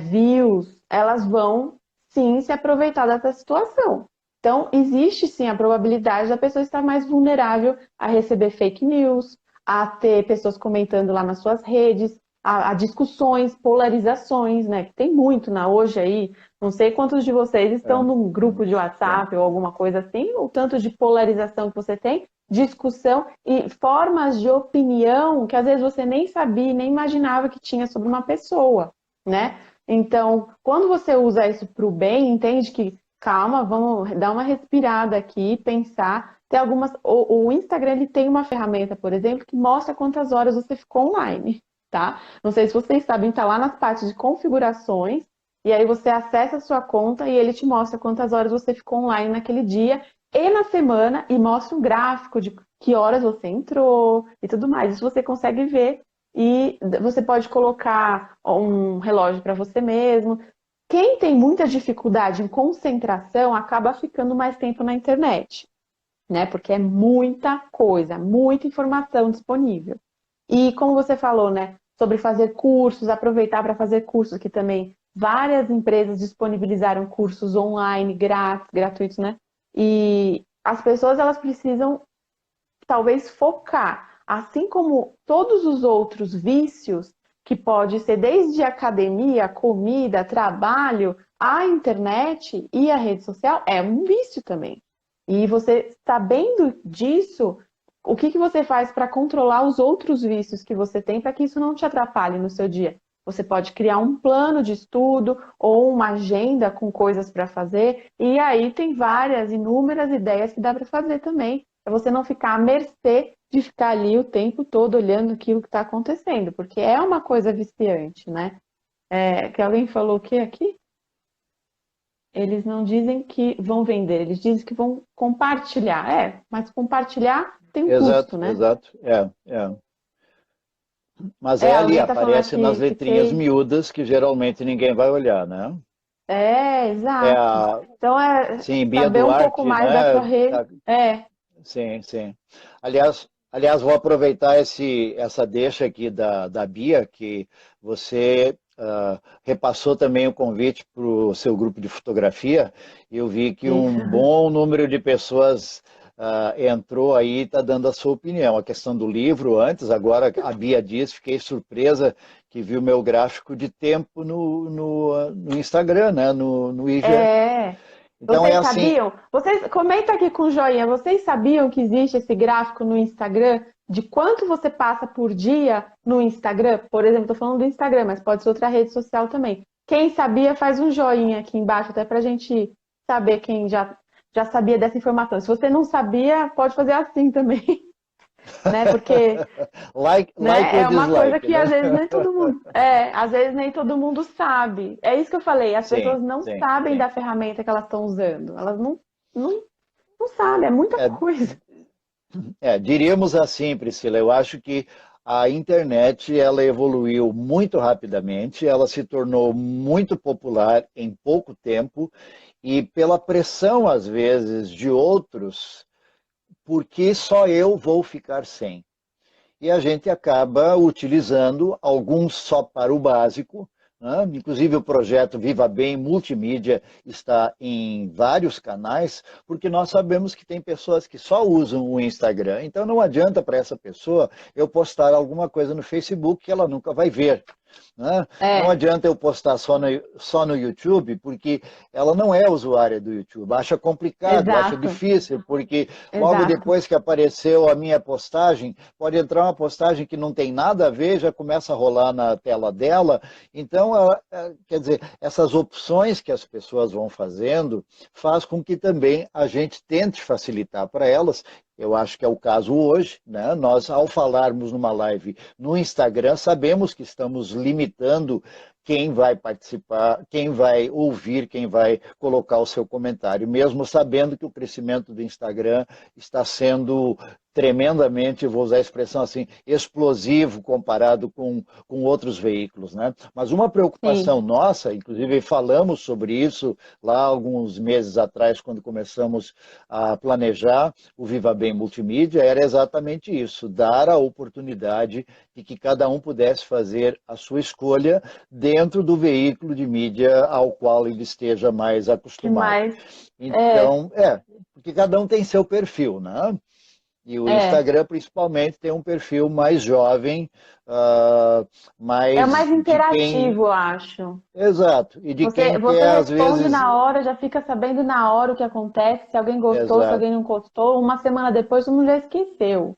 views, elas vão sim se aproveitar dessa situação. Então, existe sim a probabilidade da pessoa estar mais vulnerável a receber fake news, a ter pessoas comentando lá nas suas redes, a discussões, polarizações, né? Que tem muito hoje aí. Não sei quantos de vocês estão num grupo de WhatsApp ou alguma coisa assim, o tanto de polarização que você tem, discussão e formas de opinião que às vezes você nem sabia, nem imaginava que tinha sobre uma pessoa, né? Então, quando você usa isso para o bem, entende que, calma, vamos dar uma respirada aqui, pensar. Tem algumas. O Instagram ele tem uma ferramenta, por exemplo, que mostra quantas horas você ficou online, tá? Não sei se vocês sabem, tá lá nas partes de configurações, e aí você acessa a sua conta e ele te mostra quantas horas você ficou online naquele dia e na semana, e mostra um gráfico de que horas você entrou e tudo mais. Isso você consegue ver e você pode colocar um relógio para você mesmo. Quem tem muita dificuldade em concentração acaba ficando mais tempo na internet, né? Porque é muita coisa, muita informação disponível. E como você falou, né, sobre fazer cursos, aproveitar para fazer cursos, que também várias empresas disponibilizaram cursos online grátis, gratuitos, né? E as pessoas elas precisam talvez focar, assim como todos os outros vícios, que pode ser desde academia, comida, trabalho, a internet e a rede social, é um vício também. E você sabendo disso, o que você faz para controlar os outros vícios que você tem para que isso não te atrapalhe no seu dia? Você pode criar um plano de estudo ou uma agenda com coisas para fazer, e aí tem várias, inúmeras ideias que dá para fazer também, para você não ficar à mercê de ficar ali o tempo todo olhando aquilo que está acontecendo, porque é uma coisa viciante, né? Que alguém falou o que aqui? Eles não dizem que vão vender, eles dizem que vão compartilhar. Mas compartilhar tem um custo, Exato, né? exato. Mas é ali, Alguém está falando aparece nas aqui que letrinhas fez. miúdas que geralmente ninguém vai olhar, né? É Exato. a, Então, sim, Bia saber um pouco Duarte, mais da sua né? rede. Sim, sim. Aliás, vou aproveitar essa deixa aqui da Bia, que você repassou também o convite para o seu grupo de fotografia. Eu vi que um bom número de pessoas entrou aí e está dando a sua opinião. A questão do livro antes, agora a Bia diz, fiquei surpresa que viu meu gráfico de tempo no Instagram, né? No IG. É. Então é Vocês assim. sabiam? Vocês comenta aqui com joinha. Vocês sabiam que existe esse gráfico no Instagram de quanto você passa por dia no Instagram? Por exemplo, estou falando do Instagram, mas pode ser outra rede social também. Quem sabia, faz um joinha aqui embaixo, até para a gente saber quem já sabia dessa informação. Se você não sabia, pode fazer assim também, né? Porque Like né? ou É uma coisa dislike, que né? às vezes nem todo mundo, às vezes nem todo mundo sabe. É isso que eu falei, as Sim, pessoas não sim, sabem sim. da ferramenta que elas estão usando. Elas não, não sabem, é muita É, coisa. diríamos assim, Priscila, eu acho que a internet ela evoluiu muito rapidamente, ela se tornou muito popular em pouco tempo e pela pressão, às vezes, de outros, porque só eu vou ficar sem. E a gente acaba utilizando alguns só para o básico, né? Inclusive o projeto Viva Bem Multimídia está em vários canais, porque nós sabemos que tem pessoas que só usam o Instagram, então não adianta para essa pessoa eu postar alguma coisa no Facebook que ela nunca vai ver. Né? Não É, adianta eu postar só no YouTube, porque ela não é usuária do YouTube, acha complicado, acha exato, difícil, porque logo exato. depois que apareceu a minha postagem, pode entrar uma postagem que não tem nada a ver, já começa a rolar na tela dela. Então, quer dizer, essas opções que as pessoas vão fazendo faz com que também a gente tente facilitar para elas. Eu acho que é o caso hoje, né? Nós, ao falarmos numa live no Instagram, sabemos que estamos limitando quem vai participar, quem vai ouvir, quem vai colocar o seu comentário, mesmo sabendo que o crescimento do Instagram está sendo tremendamente, vou usar a expressão assim, explosivo comparado com outros veículos, né? Mas uma preocupação Sim, nossa, inclusive falamos sobre isso lá alguns meses atrás, quando começamos a planejar o Viva Bem Multimídia, era exatamente isso, dar a oportunidade de que cada um pudesse fazer a sua escolha dentro do veículo de mídia ao qual ele esteja mais que acostumado. mais? É, Então, porque cada um tem seu perfil, né? E o é. Instagram, principalmente, tem um perfil mais jovem, É o mais mais de quem... interativo, eu acho. Exato, e de quem Você quer, às responde vezes... na hora, já fica sabendo na hora o que acontece, se alguém gostou, se Exato. alguém não gostou. Uma semana depois, todo mundo já esqueceu.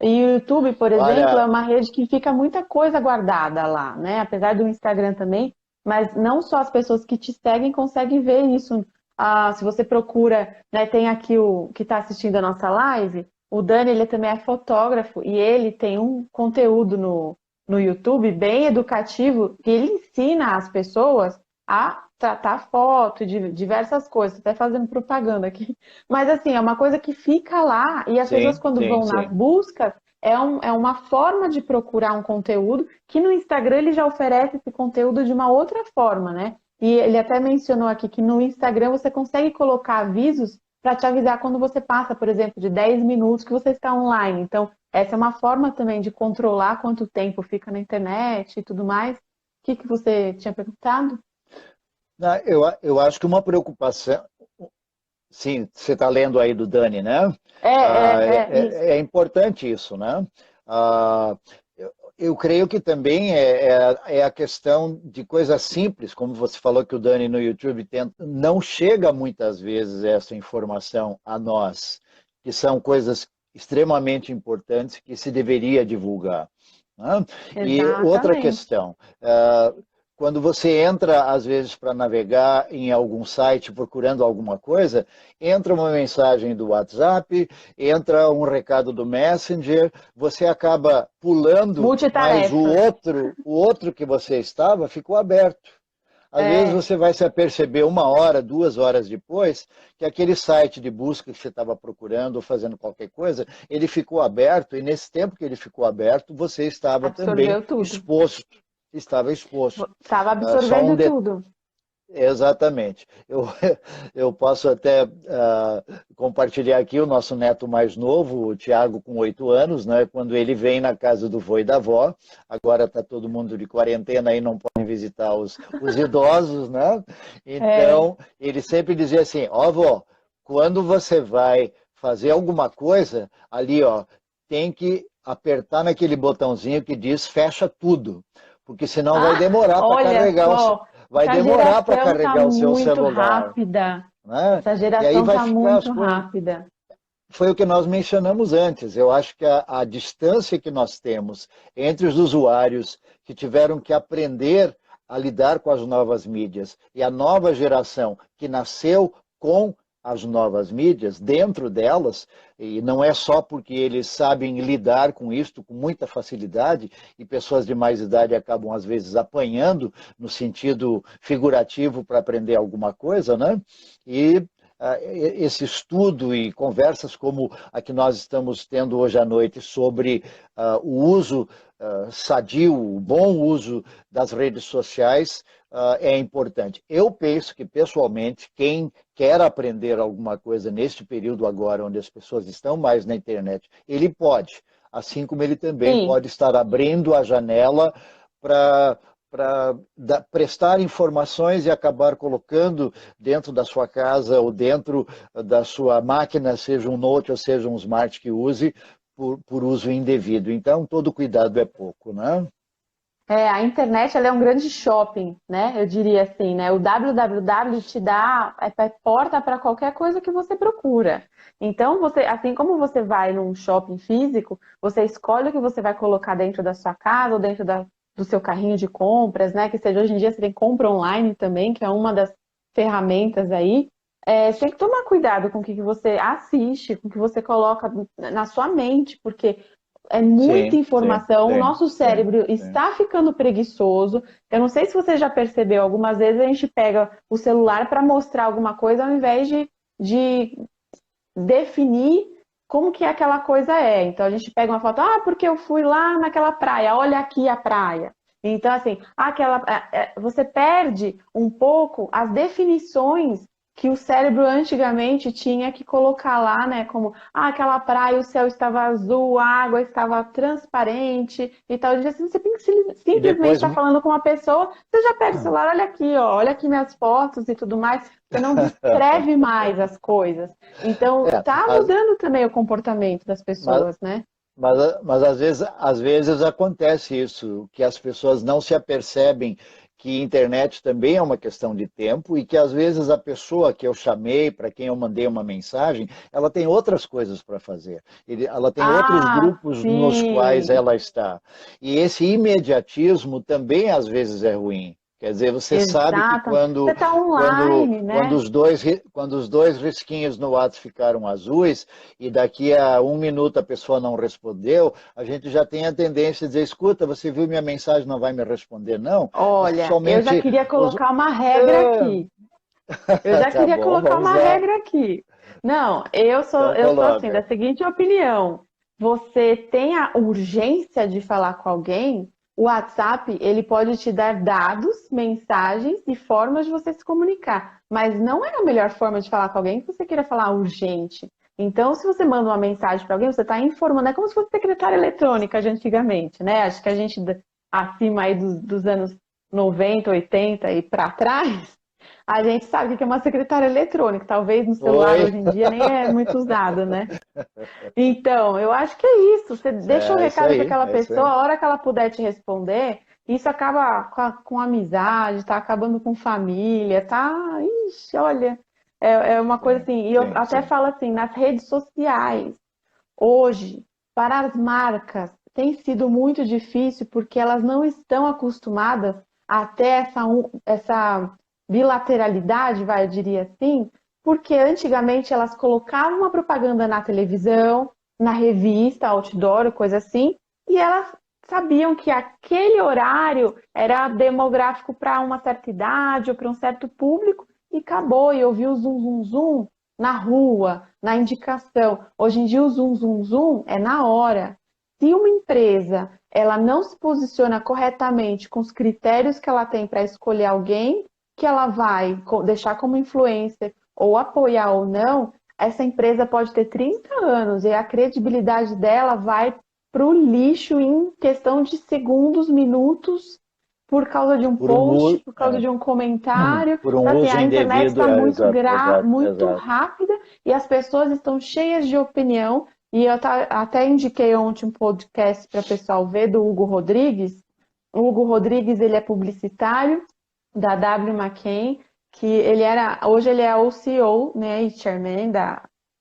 E o YouTube, por exemplo, é Olha, uma rede que fica muita coisa guardada lá, né? Apesar do Instagram também, mas não só as pessoas que te seguem conseguem ver isso. Ah, se você procura, né, tem aqui o que está assistindo a nossa live, o Dani, ele também é fotógrafo e ele tem um conteúdo no YouTube bem educativo que ele ensina as pessoas a tratar foto de diversas coisas, até fazendo propaganda aqui. Mas assim, é uma coisa que fica lá e as pessoas sim, quando sim, vão nas sim. buscas é uma forma de procurar um conteúdo que no Instagram ele já oferece esse conteúdo de uma outra forma, né? E ele até mencionou aqui que no Instagram você consegue colocar avisos para te avisar quando você passa, por exemplo, de 10 minutos que você está online. Então, essa é uma forma também de controlar quanto tempo fica na internet e tudo mais. O que você tinha perguntado? Não, eu acho que uma preocupação... Sim, você está lendo aí do Dani, né? Isso. É importante isso, né? Ah, eu creio que também é a questão de coisas simples, como você falou que o Dani no YouTube tenta, não chega muitas vezes essa informação a nós, que são coisas extremamente importantes que se deveria divulgar. Né? E outra Exatamente. questão, quando você entra, às vezes, para navegar em algum site procurando alguma coisa, entra uma mensagem do WhatsApp, entra um recado do Messenger, você acaba pulando, mas Multitarefa. o outro que você estava ficou aberto. Às vezes É, você vai se aperceber 1 hora, 2 horas depois, que aquele site de busca que você estava procurando ou fazendo qualquer coisa, ele ficou aberto, e nesse tempo que ele ficou aberto, você estava também absorveu tudo. exposto. Estava exposto. Estava Só um absorvendo detalhe. tudo. Exatamente. Eu posso até compartilhar aqui o nosso neto mais novo, o Tiago, com 8 anos, né? Quando ele vem na casa do vô e da avó, agora está todo mundo de quarentena e não podem visitar os idosos, né? É, Então, ele sempre dizia assim, ó, vó, quando você vai fazer alguma coisa, ali, ó, tem que apertar naquele botãozinho que diz fecha tudo, porque senão vai ah, demorar para olha carregar só, vai essa demorar para geração tá carregar o seu muito celular, rápida. né? Essa E aí geração vai tá ficar as muito coisas. rápida. Foi o que nós mencionamos antes. Eu acho que a distância que nós temos entre os usuários que tiveram que aprender a lidar com as novas mídias e a nova geração que nasceu com as novas mídias, dentro delas, e não é só porque eles sabem lidar com isto com muita facilidade, e pessoas de mais idade acabam, às vezes, apanhando no sentido figurativo para aprender alguma coisa, né? E esse estudo e conversas como a que nós estamos tendo hoje à noite sobre o uso sadio, o bom uso das redes sociais é importante. Eu penso que, pessoalmente, quem quer aprender alguma coisa neste período agora, onde as pessoas estão mais na internet, ele pode, assim como ele também Sim. pode estar abrindo a janela para prestar informações e acabar colocando dentro da sua casa ou dentro da sua máquina, seja um note ou seja um smart que use, por uso indevido. Então, todo cuidado é pouco, né? A internet ela é um grande shopping, né? Eu diria assim, né? O www te dá porta para qualquer coisa que você procura. Então, você, assim como você vai num shopping físico, você escolhe o que você vai colocar dentro da sua casa ou dentro do seu carrinho de compras, né? Que seja hoje em dia você tem compra online também, que é uma das ferramentas aí. Você tem que tomar cuidado com o que você assiste, com o que você coloca na sua mente, porque é muita Sim, sim, informação, o sim, nosso sim, cérebro sim. está ficando preguiçoso. Eu não sei se você já percebeu, algumas vezes a gente pega o celular para mostrar alguma coisa ao invés de definir como que aquela coisa é. Então a gente pega uma foto, porque eu fui lá naquela praia, olha aqui a praia. Então, assim, você perde um pouco as definições que o cérebro antigamente tinha que colocar lá, né? Como, aquela praia, o céu estava azul, a água estava transparente e tal. Assim, você E simplesmente depois, está falando com uma pessoa, você já pega o celular, olha aqui, ó, olha aqui minhas fotos e tudo mais. Você não descreve mais as coisas. Então, é, tá as, mudando também o comportamento das mas, pessoas, né? mas às vezes acontece isso, que as pessoas não se apercebem que internet também é uma questão de tempo e que às vezes a pessoa que eu chamei, para quem eu mandei uma mensagem, ela tem outras coisas para fazer. Ela tem outros Ah, grupos nos quais sim, ela está. E esse imediatismo também às vezes é ruim. Quer dizer, você sabe que exato. Você tá quando, online, né? quando os dois risquinhos no WhatsApp ficaram azuis e daqui a um minuto a pessoa não respondeu, a gente já tem a tendência de dizer, escuta, você viu minha mensagem, não vai me responder, não? Olha, eu já Especialmente queria os... colocar uma regra É, aqui. Eu já tá queria bom, colocar vamos uma lá. regra aqui. Não, eu sou, Então eu sou assim, da coloca. seguinte opinião. Você tem a urgência de falar com alguém, o WhatsApp, ele pode te dar dados, mensagens e formas de você se comunicar. Mas não é a melhor forma de falar com alguém que você queira falar urgente. Então, se você manda uma mensagem para alguém, você está informando. É como se fosse secretária eletrônica de antigamente, né? Acho que a gente, acima aí dos anos 90, 80 e para trás, a gente sabe o que é uma secretária eletrônica. Talvez no celular Oi. hoje em dia nem é muito usado, né? Então, eu acho que é isso. Você deixa o É isso recado para aí, aquela é isso pessoa, aí. a hora que ela puder te responder, isso acaba com amizade, tá acabando com família, tá? Ixi, olha, é uma coisa Sim, assim. E eu sim, até sim. falo assim, nas redes sociais, hoje, para as marcas, tem sido muito difícil porque elas não estão acostumadas a ter essa bilateralidade, vai, eu diria assim, porque antigamente elas colocavam uma propaganda na televisão, na revista, outdoor, coisa assim, e elas sabiam que aquele horário era demográfico para uma certa idade ou para um certo público e acabou. E ouviu o zum, zum, zum na rua, na indicação. Hoje em dia o zoom, zoom, zoom é na hora. Se uma empresa ela não se posiciona corretamente com os critérios que ela tem para escolher alguém que ela vai deixar como influencer ou apoiar ou não, essa empresa pode ter 30 anos e a credibilidade dela vai para o lixo em questão de segundos, minutos, por causa de um Por um, post, por causa de um comentário. por um Então, assim, uso a internet indevido, está exato, exato, muito exato. rápida e as pessoas estão cheias de opinião. E eu até indiquei ontem um podcast para o pessoal ver do Hugo Rodrigues. O Hugo Rodrigues, ele é publicitário da W. McKay, que hoje ele é o CEO, né, e chairman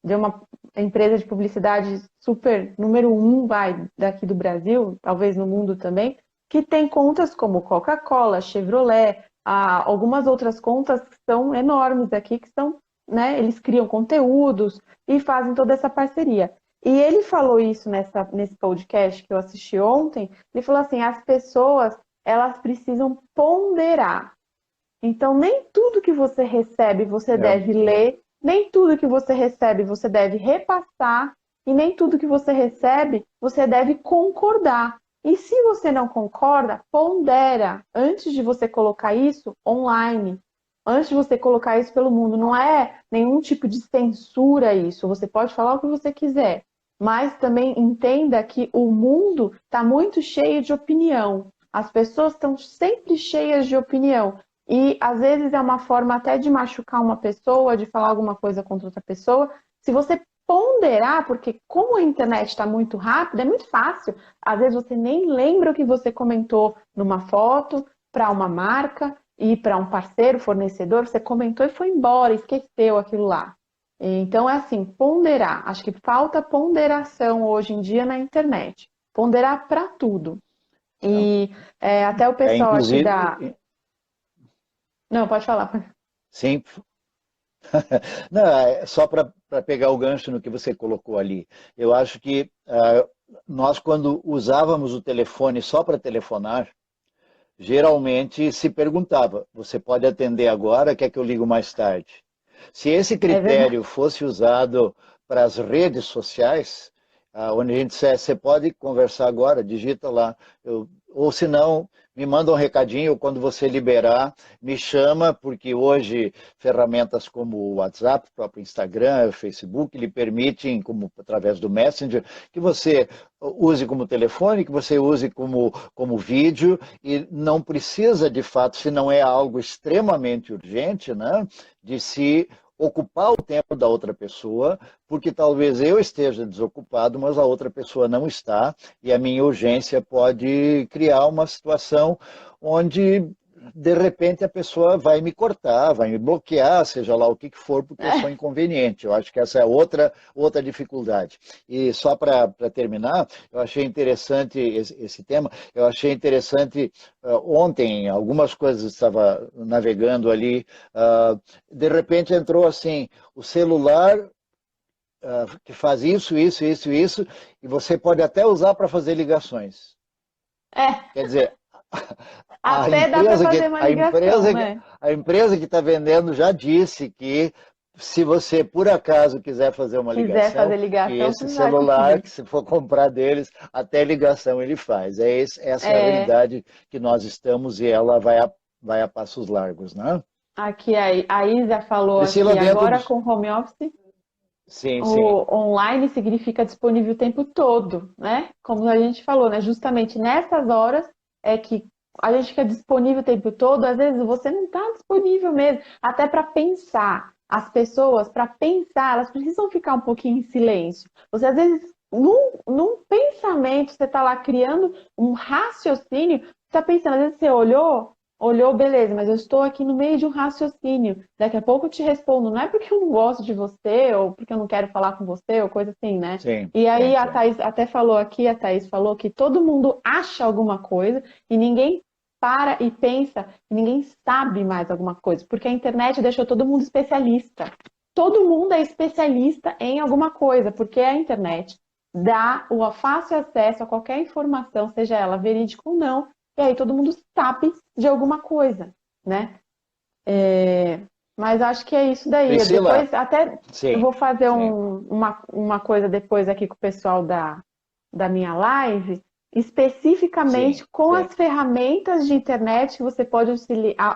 de uma empresa de publicidade super número um, daqui do Brasil, talvez no mundo também, que tem contas como Coca-Cola, Chevrolet, algumas outras contas que são enormes aqui, que são, né, eles criam conteúdos e fazem toda essa parceria. E ele falou isso nesse podcast que eu assisti ontem, ele falou assim, as pessoas, elas precisam ponderar. Então, nem tudo que você recebe você É, deve ler, nem tudo que você recebe você deve repassar, e nem tudo que você recebe você deve concordar. E se você não concorda, pondera antes de você colocar isso online, antes de você colocar isso pelo mundo. Não é nenhum tipo de censura isso. Você pode falar o que você quiser, mas também entenda que o mundo está muito cheio de opinião. As pessoas estão sempre cheias de opinião. E às vezes é uma forma até de machucar uma pessoa, de falar alguma coisa contra outra pessoa. Se você ponderar, porque como a internet está muito rápida, é muito fácil. Às vezes você nem lembra o que você comentou numa foto para uma marca e para um parceiro, fornecedor, você comentou e foi embora, esqueceu aquilo lá. Então é assim, ponderar. Acho que falta ponderação hoje em dia na internet. Ponderar para tudo. E até o pessoal aqui da... Inclusive, Não, pode falar. sim. Não, só para pegar o gancho no que você colocou ali. Eu acho que nós, quando usávamos o telefone só para telefonar, geralmente se perguntava: você pode atender agora, quer que eu ligo mais tarde? Se esse É verdade. critério fosse usado para as redes sociais, onde a gente disser, você pode conversar agora, digita lá, ou se não, me manda um recadinho quando você liberar, me chama, porque hoje ferramentas como o WhatsApp, o próprio Instagram, o Facebook, lhe permitem, como através do Messenger, que você use como telefone, que você use como vídeo, e não precisa, de fato, se não é algo extremamente urgente, né, de se ocupar o tempo da outra pessoa, porque talvez eu esteja desocupado, mas a outra pessoa não está, e a minha urgência pode criar uma situação onde, de repente, a pessoa vai me cortar, vai me bloquear, seja lá o que for, porque eu sou inconveniente. Eu acho que essa é outra dificuldade. E só para terminar, eu achei interessante esse tema, eu achei interessante ontem, algumas coisas estava navegando ali, de repente entrou assim, o celular que faz isso, e você pode até usar para fazer ligações. É, Quer dizer, a até dá para empresa que fazer uma ligação, né? a empresa que está vendendo já disse que se você por acaso quiser fazer uma Quiser ligação, fazer que ligação, esse você vai celular, conseguir. que se for comprar deles, até ligação ele faz. Essa é a É, realidade que nós estamos e ela vai a passos largos, né? aqui a Isa falou Priscila, aqui, dentro agora dos... com home office, Sim, sim, o online significa disponível o tempo todo, né? Como a gente falou, né? Justamente nessas horas é que a gente fica disponível o tempo todo, às vezes você não está disponível mesmo, até para pensar. As pessoas, para pensar, elas precisam ficar um pouquinho em silêncio. Você, às vezes, num pensamento, você está lá criando um raciocínio, você está pensando, às vezes você olhou, beleza, mas eu estou aqui no meio de um raciocínio. Daqui a pouco eu te respondo, não é porque eu não gosto de você, ou porque eu não quero falar com você, ou coisa assim, né? sim, E aí sim, a sim. Thaís até falou aqui, a Thaís falou que todo mundo acha alguma coisa e ninguém para e pensa, e ninguém sabe mais alguma coisa, porque a internet deixou todo mundo especialista. Todo mundo é especialista em alguma coisa, porque a internet dá o fácil acesso a qualquer informação, seja ela verídica ou não, e aí todo mundo sabe de alguma coisa, né? Mas acho que é isso daí. Priscila, Depois até eu sim, vou fazer sim, uma coisa depois aqui com o pessoal da minha live, especificamente sim, com sim. as ferramentas de internet que você pode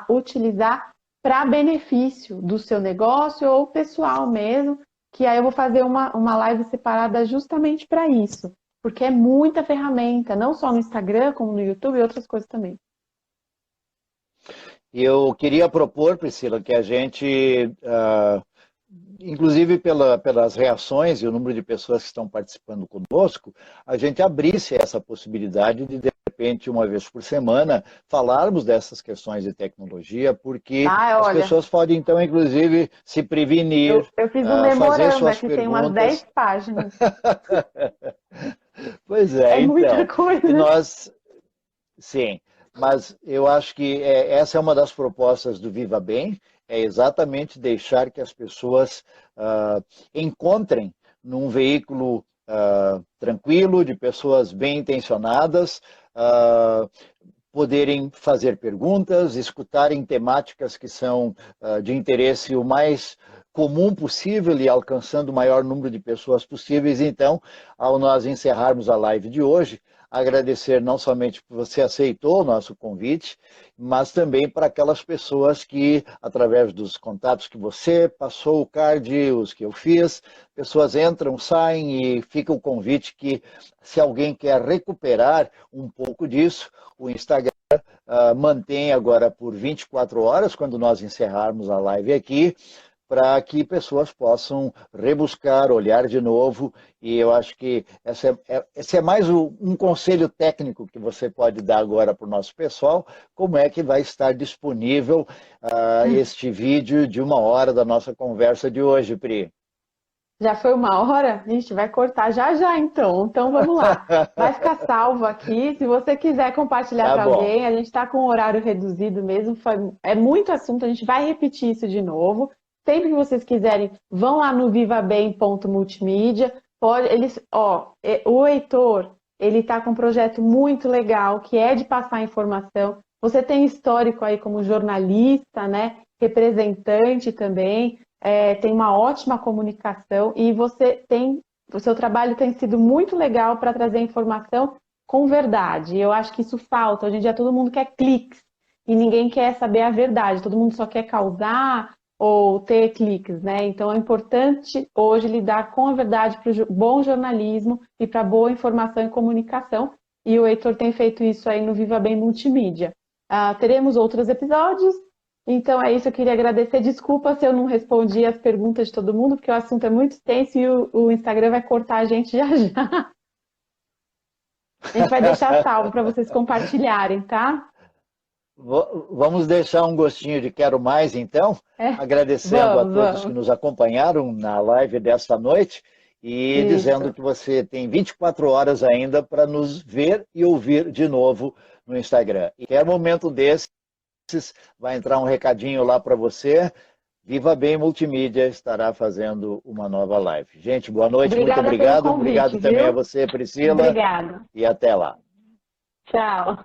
utilizar para benefício do seu negócio ou pessoal mesmo, que aí eu vou fazer uma live separada justamente para isso, porque é muita ferramenta, não só no Instagram, como no YouTube e outras coisas também. E eu queria propor, Priscila, que a gente, inclusive pelas reações e o número de pessoas que estão participando conosco, a gente abrisse essa possibilidade de repente, uma vez por semana, falarmos dessas questões de tecnologia, porque Ah, as olha, pessoas podem, então, inclusive, se prevenir, eu fiz um fazer memorando suas aqui, tem umas 10 perguntas. páginas. Pois É é, muita então. E coisa. nós, sim, mas eu acho que essa é uma das propostas do Viva Bem, é exatamente deixar que as pessoas encontrem num veículo tranquilo, de pessoas bem intencionadas, poderem fazer perguntas, escutarem temáticas que são de interesse o mais comum possível e alcançando o maior número de pessoas possíveis. Então, ao nós encerrarmos a live de hoje, agradecer não somente por você aceitou o nosso convite, mas também para aquelas pessoas que, através dos contatos que você passou, o card, os que eu fiz, pessoas entram, saem e fica o convite que, se alguém quer recuperar um pouco disso, o Instagram mantém agora por 24 horas, quando nós encerrarmos a live aqui, para que pessoas possam rebuscar, olhar de novo, e eu acho que esse é mais um conselho técnico que você pode dar agora para o nosso pessoal, como é que vai estar disponível este vídeo de 1 hora da nossa conversa de hoje, Pri. Já foi 1 hora? A gente vai cortar já já, então. Então vamos lá. Vai ficar salvo aqui. Se você quiser compartilhar Tá para bom. alguém, a gente está com um horário reduzido mesmo. É muito assunto, a gente vai repetir isso de novo. Sempre que vocês quiserem, vão lá no vivabem.multimídia. O Heitor, ele está com um projeto muito legal, que é de passar informação. Você tem histórico aí como jornalista, né? Representante também. Tem uma ótima comunicação e o seu trabalho tem sido muito legal para trazer informação com verdade. Eu acho que isso falta. Hoje em dia todo mundo quer cliques e ninguém quer saber a verdade. Todo mundo só quer causar ou ter cliques, né? Então é importante hoje lidar com a verdade para o bom jornalismo e para boa informação e comunicação. E o Heitor tem feito isso aí no Viva Bem Multimídia. Teremos outros episódios. Então é isso, eu queria agradecer. Desculpa se eu não respondi as perguntas de todo mundo, porque o assunto é muito extenso e o Instagram vai cortar a gente já já. A gente vai deixar salvo para vocês compartilharem, tá? Vamos deixar um gostinho de quero mais, então, agradecendo a todos que nos acompanharam na live desta noite e dizendo que você tem 24 horas ainda para nos ver e ouvir de novo no Instagram. E qualquer momento desses, vai entrar um recadinho lá para você. Viva Bem Multimídia estará fazendo uma nova live. Gente, boa noite, Obrigada muito obrigado. Pelo convite, obrigado também viu? a você, Priscila. Obrigada. E até lá. Tchau.